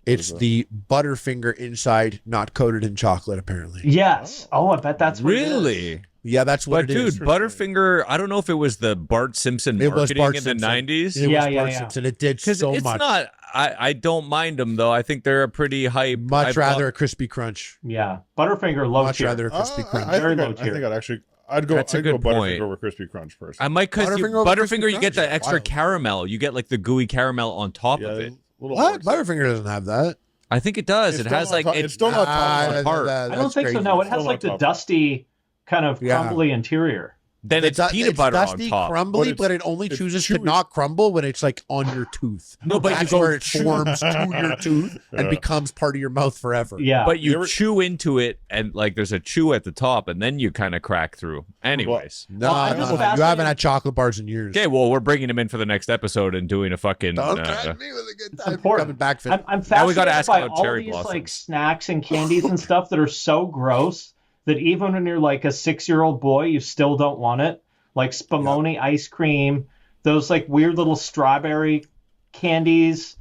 It's the Butterfinger inside, not coated in chocolate, apparently. Yes. Oh, I bet that's what it is. Really? Yeah, that's what But it dude, is. Butterfinger, I don't know if it was the Bart Simpson It was marketing Bart in Simpson. the 90s. It Yeah, was yeah, Bart yeah. Simpson. It did Because so it's much. not, I don't mind them though. I think they're a pretty hype. Much rather a crispy crunch. Yeah. Butterfinger low Much tier. rather a crispy crunch. Very low I tier. think I'd go. That's a I'd go good point. Butterfinger over Crispy Crunch first. I might because Butterfinger over Crispy Butterfinger, you get Crunch? the extra Wild. caramel. You get like the gooey caramel on top of it. little What? hard. Butterfinger doesn't have that. I think it does. It's It still has not like top- it's still not top apart. I don't think so. No, it has Still like not the top. dusty, kind of Yeah. crumbly interior. Then it's peanut butter dusty, on top. crumbly, But but it only it's chooses to chewy. not crumble when it's like on your tooth. No, but that's you go where it forms to your tooth and Yeah. becomes part of your mouth forever. Yeah. But you You ever- chew into it, and like there's a chew at the top, and then you kind of crack through. Anyways, No, Well, I'm no, just no, you fascinated- haven't had chocolate bars in years. okay. Well, we're bringing him in for the next episode and doing a fucking. Don't threaten me with a good time. important. Coming back, Finn. I'm Now we fascinated gotta ask by about all cherry these like blossoms. snacks and candies and stuff that are so gross that even when you're like a 6-year-old boy, you still don't want it. Like Spumoni ice cream, those like weird little strawberry candies,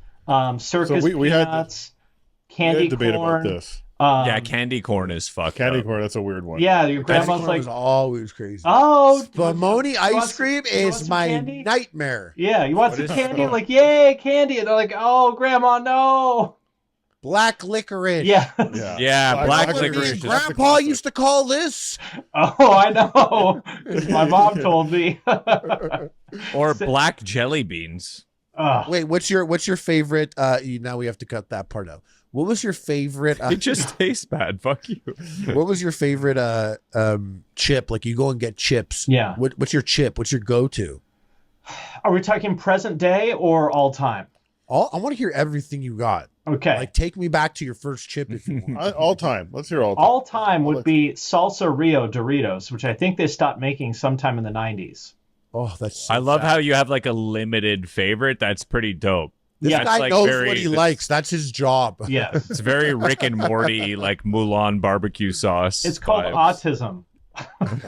circus we had peanuts, We had candy a debate corn. about this. Yeah, candy corn is fucked Candy up. corn, that's a weird one. Yeah, your Candy grandma's corn like, was always crazy. oh, Spumoni you want ice some- cream you want is some my candy? nightmare. Yeah, you want What some is candy? it? Like, yay, candy! And they're like, oh, grandma, no. Black licorice. Yeah. Yeah, black That's what me licorice and is- Grandpa used to call this. Oh, I know. 'Cause my mom told me. Or black jelly beans. Ugh. Wait, what's your favorite? Now we have to cut that part out. What was your favorite? It just tastes bad. Fuck you. What was your favorite chip? Like you go and get chips. Yeah. What's your chip? What's your go-to? Are we talking present day or all time? I want to hear everything you got. Okay. Like take me back to your first chip if you want. All time. Let's hear all time. all time would be Salsa Rio Doritos, which I think they stopped making sometime in the 90s. Oh, that's. So I love sad. how you have like a limited favorite. That's pretty dope. This Yeah, guy like knows very- what he it's- likes. That's his job. Yes. It's very Rick and Morty, like Mulan barbecue sauce. It's called vibes. autism.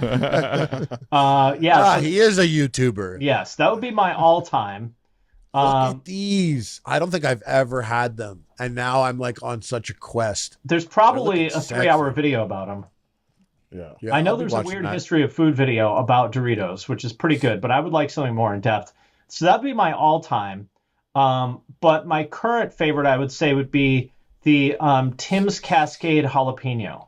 Yeah. Ah, so- he is a YouTuber. yes, that would be my all time. Look at these. I don't think I've ever had them, and now I'm like on such a quest. There's probably They're a looking 3-hour sexy. video about them. Yeah. Yeah, I know I'll be there's a watching weird that. history of food video about Doritos, which is pretty good, but I would like something more in depth. So that'd be my all time. But my current favorite, I would say, would be the Tim's Cascade jalapeno.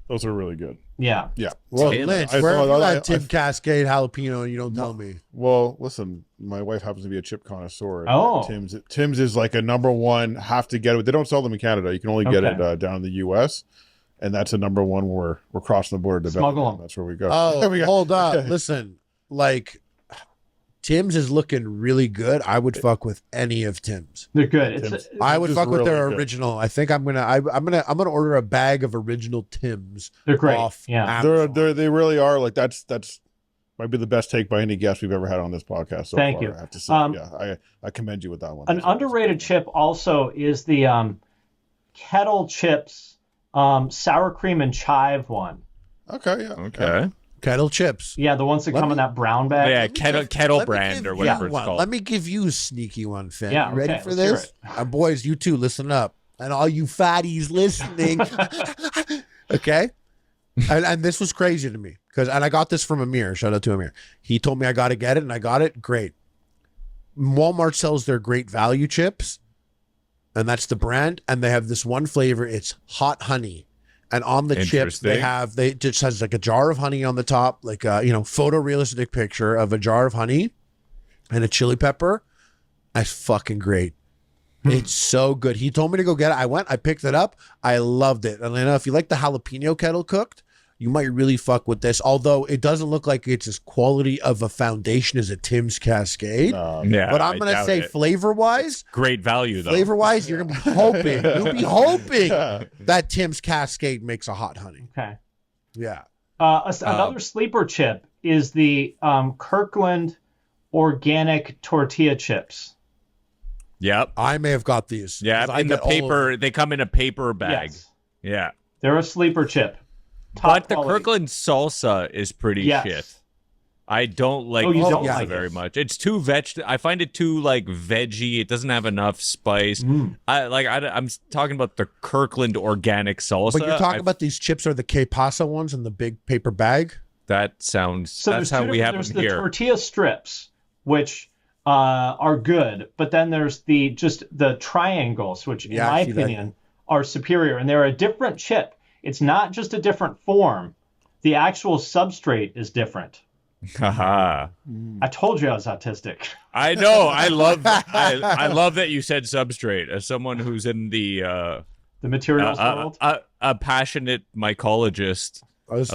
Those are really good. Yeah. Yeah. Well, Tim. Lynch, I where have thought- you I- had Tim Cascade jalapeno and you don't tell me? Well, listen, my wife happens to be a chip connoisseur. and Oh. Tim's is like a number one. Have to get it. They don't sell them in Canada. You can only get Okay. it down in the U.S. And that's a number one. We're crossing the border to Smuggle Belgium. 'em. That's where we go. Oh, We got- hold up. Listen, like Tim's is looking really good. I would fuck with any of Tim's. They're good. Tim's. I would Just fuck with their really good. original. I think I'm gonna order a bag of original Tim's. They're great. Off Yeah. Amazon. They really are like that's might be the best take by any guest we've ever had on this podcast. So Thank far, you. I have to say, I commend you with that one. An That's underrated chip also is the kettle chips sour cream and chive one. Okay, yeah, Okay. Kettle chips. Yeah, the ones that Let come me- in that brown bag. Yeah, kettle Let me brand give or you whatever it's one. called. Let me give you a sneaky one, Finn. Yeah, You ready okay, for let's hear this? Boys, you too, listen up. And all you fatties listening. Okay? And this was crazy to me. And I got this from Amir. Shout out to Amir. He told me I got to get it, and I got it. Great. Walmart sells their great value chips, and that's the brand. And they have this one flavor. It's hot honey. And on the chips, they just has like a jar of honey on the top, like a, photorealistic picture of a jar of honey and a chili pepper. That's fucking great. It's so good. He told me to go get it. I went, I picked it up. I loved it. And I know if you like the jalapeno kettle cooked, you might really fuck with this. Although it doesn't look like it's as quality of a foundation as a Tim's Cascade. But I'm going to say flavor-wise. Great value, though. Flavor-wise, you're going to be hoping. You'll be hoping that Tim's Cascade makes a hot honey. Okay. Yeah. Another sleeper chip is the Kirkland organic tortilla chips. Yep. I may have got these. Yeah, in the paper. They come in a paper bag. Yes. Yeah. They're a sleeper chip. But the Kirkland salsa is pretty shit. I don't like salsa very much. It's too I find it too like veggie. It doesn't have enough spice. I'm talking about the Kirkland organic salsa. But you're talking about these chips are the Que Pasa ones in the big paper bag? That sounds, that's how we have them here. There's the tortilla strips, which are good, but then there's the triangles, which in my opinion are superior, and they're a different chip. It's not just a different form. The actual substrate is different. Haha. I told you I was autistic. I know. I love that you said substrate. As someone who's in the materials world, a passionate mycologist. Don't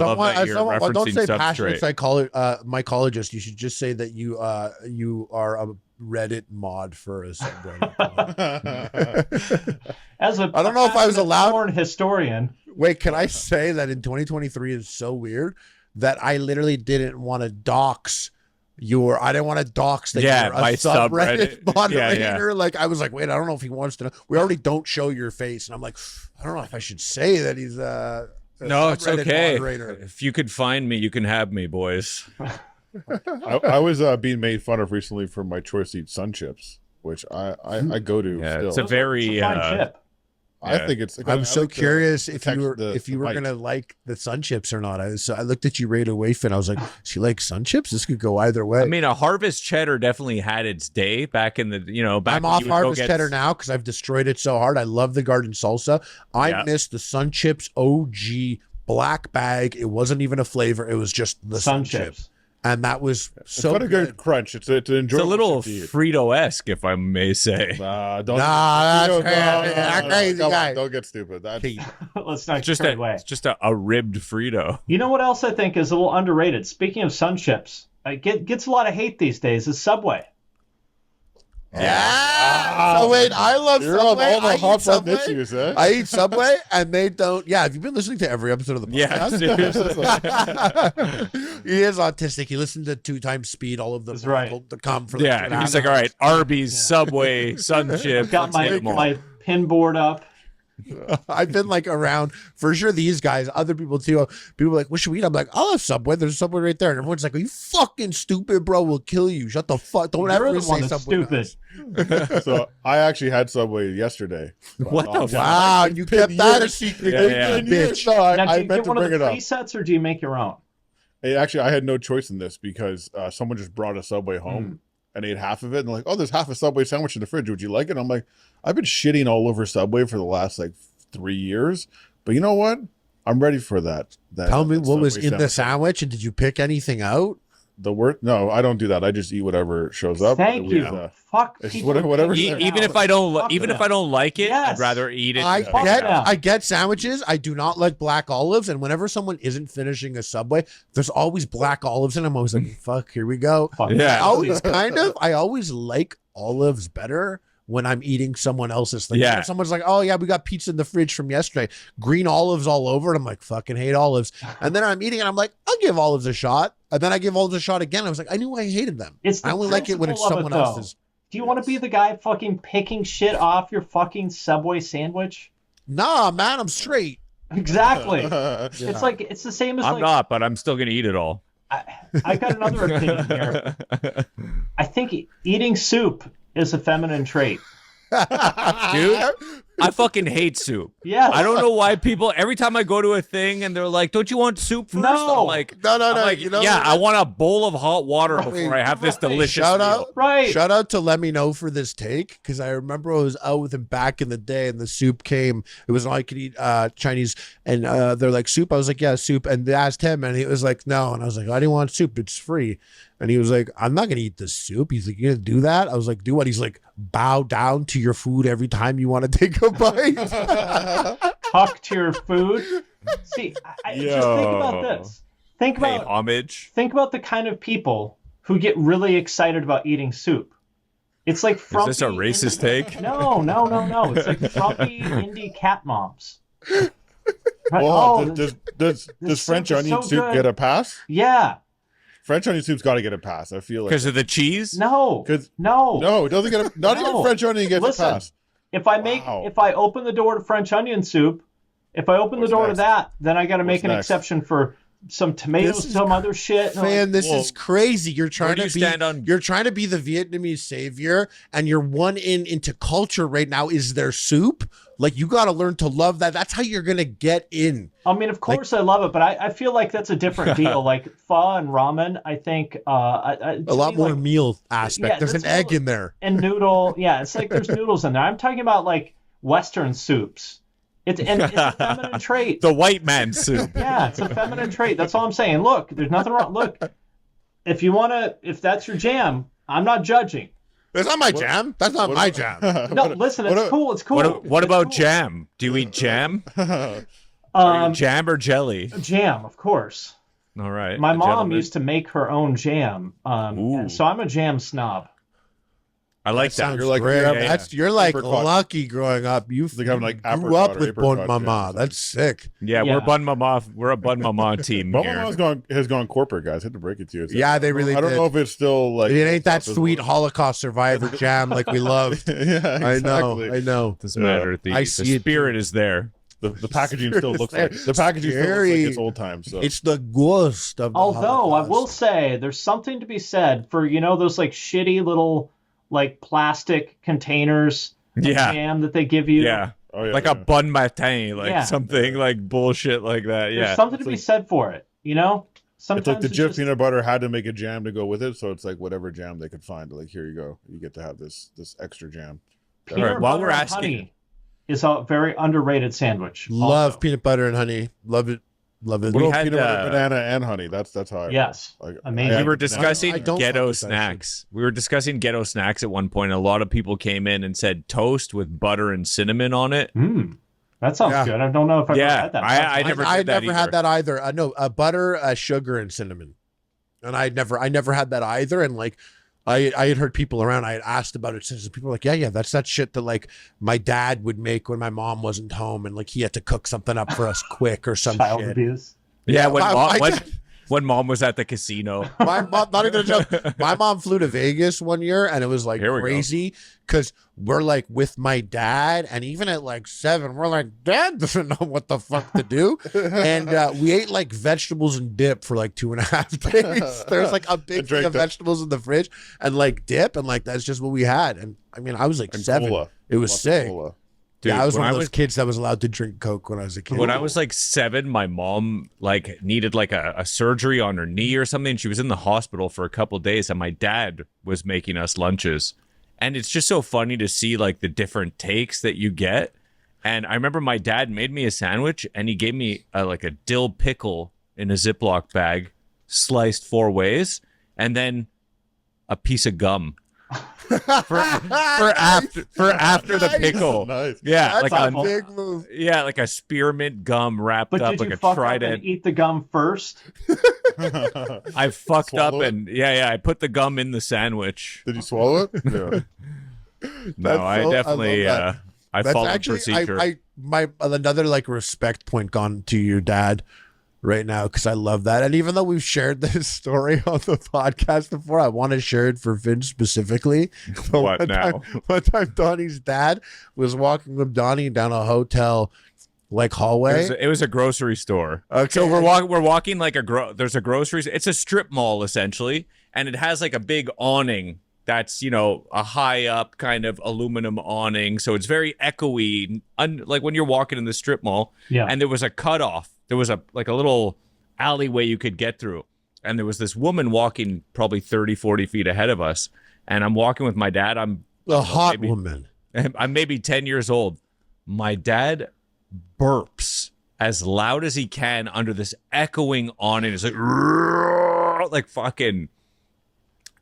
say passionate mycologist. You should just say that you are a Reddit mod for a subway. As a I don't know if I was allowed. Porn historian. Wait, can I say that in 2023 is so weird that I literally didn't want to dox I didn't want to dox that you're a subreddit moderator. Yeah. Like I was like, wait, I don't know if he wants to know. We already don't show your face, and I'm like, I don't know if I should say that he's no, it's okay. Moderator. If you could find me, you can have me, boys. I was being made fun of recently for my choice to eat sun chips, which I go to. Yeah, still. It's a very fun chip. I think it's. I'm so curious if you were gonna like the sun chips or not. I looked at you right away, Finn. I was like, she likes sun chips. This could go either way. I mean, a Harvest Cheddar definitely had its day back in the back. I'm off Harvest Cheddar now because I've destroyed it so hard. I love the garden salsa. I miss the sun chips OG black bag. It wasn't even a flavor. It was just the sun chips. And that was so got a good crunch. It's enjoyable. It's a little Frito-esque, if I may say. That's crazy guy. Don't get stupid. Let's not just it's just a ribbed Frito. You know what else I think is a little underrated? Speaking of sun chips, gets a lot of hate these days is Subway. Yeah. So wait, I love Subway. All the hot fun issues, eh? I eat Subway, and they don't. Yeah, have you been listening to every episode of the podcast? Yeah, seriously. He is autistic. He listened to 2 times speed, all of them. That's right. To come from. Yeah, he's like, all right, Arby's, Subway, Sun Chip. Got my pin board up. I've been like around for sure. These guys, other people too. People are like, what should we eat? I'm like, I'll have Subway. There's Subway right there. And everyone's like, are you fucking stupid, bro? We'll kill you. Shut the fuck. Don't ever say Subway. Stupid. So I actually had Subway yesterday. What the fuck? Wow, you kept that a secret. Bitch. No, I meant to bring it up. Presets, or do you make your own? Actually, I had no choice in this because someone just brought a Subway home. And ate half of it, and they're like, oh, there's half a Subway sandwich in the fridge. Would you like it? And I'm like, I've been shitting all over Subway for the last 3 years, but you know what? I'm ready for that. Tell me what was in the sandwich, and did you pick anything out? No, I don't do that. I just eat whatever shows up. Thank you. Fuck. Whatever. Even if I don't like it, I'd rather eat it. I get sandwiches. I do not like black olives, and whenever someone isn't finishing a Subway, there's always black olives, and I'm always like, fuck, here we go. Yeah. I always like olives better when I'm eating someone else's thing. Yeah. If someone's like, oh yeah, we got pizza in the fridge from yesterday. Green olives all over it. I'm like, fucking hate olives. And then I'm eating and I'm like, I'll give olives a shot. And then I give olives a shot again. I was like, I knew I hated them. I only like it when it's someone else's. Do you want to be the guy fucking picking shit off your fucking Subway sandwich? Nah, man, I'm straight. Exactly. It's like, it's the same as I'm not, but I'm still going to eat it all. I got another opinion here. I think eating soup is a feminine trait. Dude, I fucking hate soup. Yes. I don't know why people, every time I go to a thing and they're like, don't you want soup first? No. I'm like, No. like, You know, yeah, I want a bowl of hot water before I have this delicious shout meal. out, Right. Shout out to Let Me Know for this take, because I remember I was out with him back in the day, and the soup came. It was all I could eat Chinese, and they're like, soup. I was like, yeah, soup. And they asked him, and he was like, no. And I was like, I didn't want soup. It's free. And he was like, I'm not gonna eat the soup. He's like, you gonna do that? I was like, do what? He's like, bow down to your food every time you want to take a bite. Tuck to your food. See, just think about this. Think Pay about homage. Think about the kind of people who get really excited about eating soup. It's like frumpy. Is this a racist take? No. It's like frumpy indie cat moms. Right? Well, does French soup is onion so soup good. get a pass? Yeah. French onion soup's got to get a pass. I feel like Because of the cheese? No. no, it doesn't get a. Not even No. French onion gets Listen, a pass. If I open the door to French onion soup, if I open What's the door next? to that, then I got to make an next? exception for some tomatoes, This is some other shit. Man, this Whoa. is crazy. You're Where trying do to you be stand on- you're trying to be the Vietnamese savior, and your one into culture right now is their soup. Like, you got to learn to love that. That's how you're gonna get in. I mean, of course I love it, but I feel like that's a different deal. Like pho and ramen, I think A lot more meal aspect. yeah, There's an that's egg more- in there. and noodle. Yeah, it's like there's noodles in there. I'm talking about like Western soups. It's a feminine trait. The white man soup. Yeah, it's a feminine trait. That's all I'm saying. Look, there's nothing wrong. Look, if that's your jam, I'm not judging. That's not my jam. That's not my jam. No, listen, it's cool. It's cool. What It's about cool. jam? Do you eat jam? Jam or jelly? Jam, of course. All right. My a mom gentleman. used to make her own jam, Ooh. and so I'm a jam snob. I like that. Sounds You're like- great. yeah, yeah. That's you're like Apricot. lucky growing up. You like having, like, grew apricot up or with apricot Bon Mama. jam. That's sick. Yeah, Yeah. we're Bun Mama. We're a Bun Mama team Bubble here. has gone corporate, guys. I had to break it to you. It's Yeah, they really I don't did. know if it's still like It ain't that stuff is- sweet Holocaust survivor jam like we love. Yeah, exactly. I know. Doesn't matter. The I see it. spirit is there. The packaging still looks Scary. like it's old times. So It's the ghost of the Although I Holocaust. will say there's something to be said for those like shitty little like plastic containers of Yeah. jam that they give you. Yeah. oh, yeah, Like yeah. a bun matin, like Yeah. something like bullshit like that. There's Yeah. something to It's be like- said for it. Sometimes It's like the Jif just- peanut butter had to make a jam to go with it, so it's like whatever jam they could find. Like, here you go, you get to have this extra jam. peanut All right, while butter we're and asking- honey is a very underrated sandwich. Love also. peanut butter and honey. Love it. Love it. What We about had, peanut butter, banana, and honey? That's how. I Yes. Like, Amazing. We I- were discussing I don't ghetto fuck with that snacks. We were discussing ghetto snacks at one point. A lot of people came in and said toast with butter and cinnamon on it. That sounds Yeah. good. I don't know if I've ever Yeah, had that. I never I did that never had either. that either. No, butter, sugar, and cinnamon. And I never had that either. And like, I had heard people around. I had asked about it since people were like, yeah, that's that shit that like my dad would make when my mom wasn't home, and like he had to cook something up for us quick or some Child shit. abuse. Yeah, when I- mom, when mom was at the casino. My mom, not even a joke. My mom flew to Vegas one year, and it was like Here we go. crazy because we're like with my dad, and even at like 7, we're like, Dad doesn't know what the fuck to do, and we ate like vegetables and dip for like 2.5 days. There's like a big thing of vegetables in the fridge and like dip, and like that's just what we had. And I mean, I was like and 7. cola. It was Lots of sick. cola. Dude, Yeah, I was when one of those kids that was allowed to drink Coke when I was a kid. When I was like 7, my mom like needed like a surgery on her knee or something. She was in the hospital for a couple days, and my dad was making us lunches. And it's just so funny to see like the different takes that you get. And I remember my dad made me a sandwich, and he gave me like a dill pickle in a Ziploc bag, sliced 4 ways, and then a piece of gum. for after the pickle. Nice. Yeah, That's like a big move. yeah, like a spearmint gum wrapped But up did like you a fuck up trident. and eat the gum first? I fucked up Swallow it? and I put the gum in the sandwich. Did you swallow it? Yeah. No, I so- I definitely love that. I That's followed actually procedure. my another like respect point gone to your dad right now, because I love that. And even though we've shared this story on the podcast before, I want to share it for Vince specifically. So What now? One time Donnie's dad was walking with Donnie down a hotel like hallway. It was a grocery store. Okay. So we're walking like there's a grocery. It's a strip mall essentially, and it has like a big awning that's, you know, a high up kind of aluminum awning. So it's very echoey, like when you're walking in the strip mall. Yeah. And there was a cutoff. There was a little alleyway you could get through. And there was this woman walking probably 30, 40 feet ahead of us. And I'm walking with my dad. I'm a hot woman. I'm maybe 10 years old. My dad burps as loud as he can under this echoing awning. It's like fucking...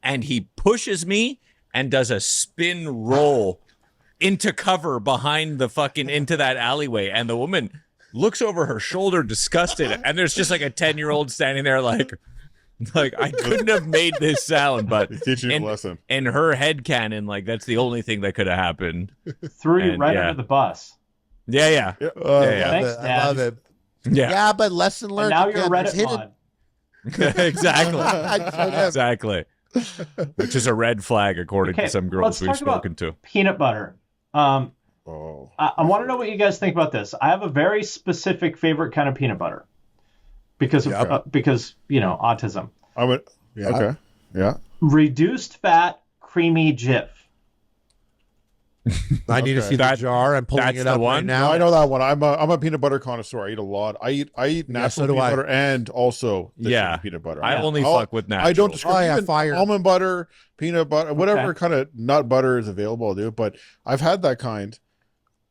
And he pushes me and does a spin roll into cover behind the fucking into that alleyway. And the woman looks over her shoulder disgusted. And there's just like a 10-year-old standing there like I couldn't have made this sound, but teaching a lesson. In her head canon, like that's the only thing that could have happened. Threw you right under the bus. Yeah. Thanks, Dad. I love it. Yeah, but lesson learned. And now you're a Reddit mod. Exactly. Which is a red flag according to some girls we've spoken to. Peanut butter. I want to know what you guys think about this. I have a very specific favorite kind of peanut butter because of because you know, autism. Okay. Yeah. Reduced fat, creamy Jif. I need to see the jar. I'm pulling it up right now. No, I know that one. I'm a peanut butter connoisseur. I eat a lot. I eat natural peanut butter and also peanut butter. I only fuck with natural. I don't discriminate. Fire. Almond butter, peanut butter, whatever kind of nut butter is available, I'll do. But I've had that kind,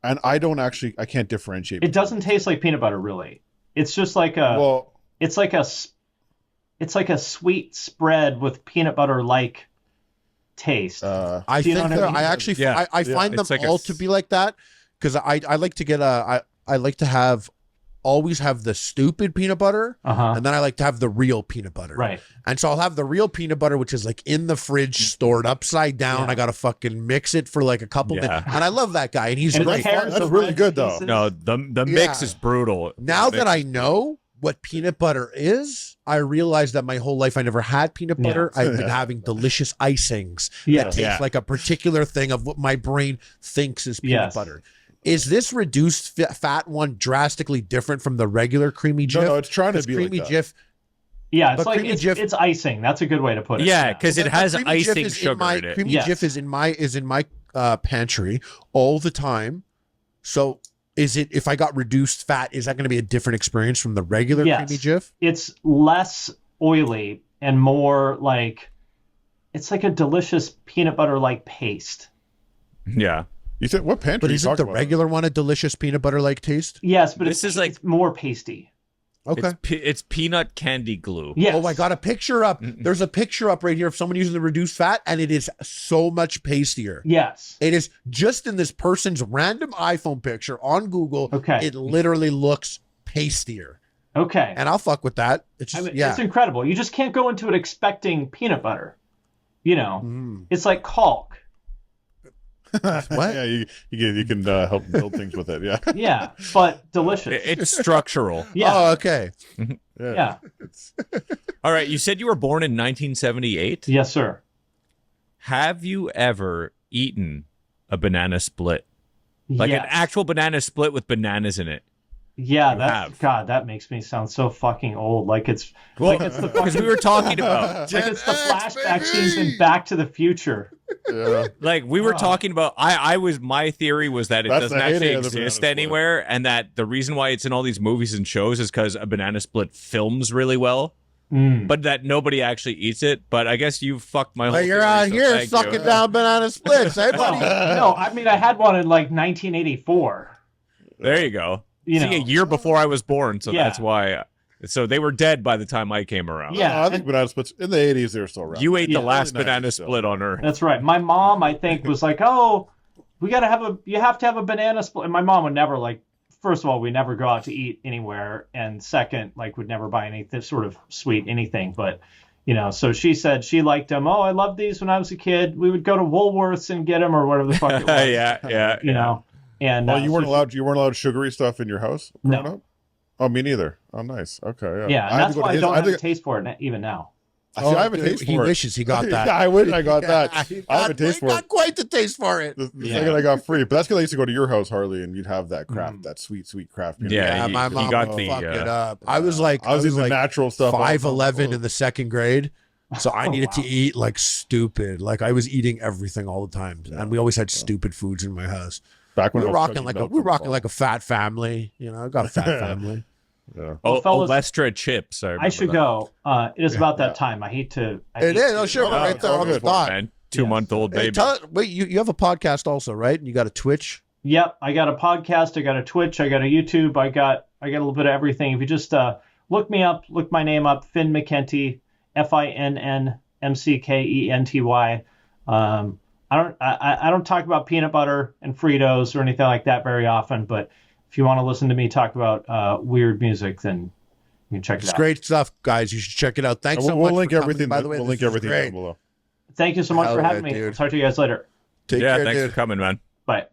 and I can't differentiate. It doesn't taste like peanut butter, really. It's just like it's like a sweet spread with peanut butter like taste. I think I find them all to be like that because I like to get I like to always have the stupid peanut butter and then I like to have the real peanut butter. Right. And so I'll have the real peanut butter, which is like in the fridge stored upside down. I gotta fucking mix it for like a couple minutes. And I love that guy, and he's great. That's really good though. No, the mix is brutal. Now that I know what peanut butter is, I realized that my whole life I never had peanut butter. I've been having delicious icings that taste like a particular thing of what my brain thinks is peanut butter. Is this reduced fat one drastically different from the regular creamy Jif? No, it's trying to be creamy like Jif. Yeah, it's like it's icing. That's a good way to put it. Yeah, because it has icing sugar in it. Creamy Jif is in my pantry all the time. So is it, if I got reduced fat, is that going to be a different experience from the regular creamy Jif? It's less oily and more like, it's like a delicious peanut butter like paste. Yeah. You said what pantry? But isn't the regular one a delicious peanut butter like taste? Yes, but it's more pasty. Okay. It's peanut candy glue. Yes. Oh, I got a picture up. There's a picture up right here of someone using the reduced fat, and it is so much pastier. Yes. It is just in this person's random iPhone picture on Google. Okay. It literally looks pastier. Okay. And I'll fuck with that. It's it's incredible. You just can't go into it expecting peanut butter. You know, it's like caulk. What? Yeah, you can help build things with it. Yeah. Yeah, but delicious. It's structural. Yeah. Oh, okay. Yeah. All right. You said you were born in 1978. Yes, sir. Have you ever eaten a banana split? Like an actual banana split with bananas in it? Yeah, God, that makes me sound so fucking old. Like it's the because we were talking about like it's the flashback scenes in Back to the Future. Yeah. Like we were talking about. My theory was that it doesn't actually exist anywhere, and that the reason why it's in all these movies and shows is because a banana split films really well, but that nobody actually eats it. But I guess you fucked my whole. But you're out here sucking down banana splits, eh, buddy? No, I mean I had one in like 1984. There you go. See, a year before I was born, so that's why. So they were dead by the time I came around. Yeah, I think banana splits in the 80s they were still around. You ate the last banana split on Earth. That's right. My mom, I think, was like, "Oh, you have to have a banana split." And my mom would never first of all, we never go out to eat anywhere, and second, would never buy anything sort of sweet anything. But so she said she liked them. Oh, I loved these when I was a kid. We would go to Woolworths and get them or whatever the fuck it was. yeah. And you weren't allowed sugary stuff in your house growing up? Oh, me neither. Oh, nice. Okay. Yeah, and that's why I don't have a taste for it even now. I have a taste for it. He wishes he got that. Yeah, I wish I got that. I have a taste for it. Not quite the taste for it. The second I got free. But that's because I used to go to your house, Harley, and you'd have that craft, that sweet craft. Yeah, my mom got would the fuck it up. I was using natural stuff. 5'11" in the second grade. So I needed to eat like stupid. Like I was eating everything all the time, and we always had stupid foods in my house. Back when we were rocking like a fat family. You know, I got a fat family. Yeah. Well, fellas, Olestra chips. I should go. It is about that time. I hate to. It is. Oh, sure. Right there on the spot. 2-month-old baby. Wait, you have a podcast also, right? And you got a Twitch? Yep, I got a podcast, I got a Twitch, I got a YouTube, I got a little bit of everything. If you just look me up, look my name up, Finn McKenty, FINNMCKENTY. I don't talk about peanut butter and Fritos or anything like that very often, but if you want to listen to me talk about weird music, then you can check it out. It's great stuff, guys. You should check it out. Thanks so much. We'll link everything. By the way, we'll link everything down below. Thank you so much for having me. Dude. I'll talk to you guys later. Take care, thanks dude. for coming, man. Bye.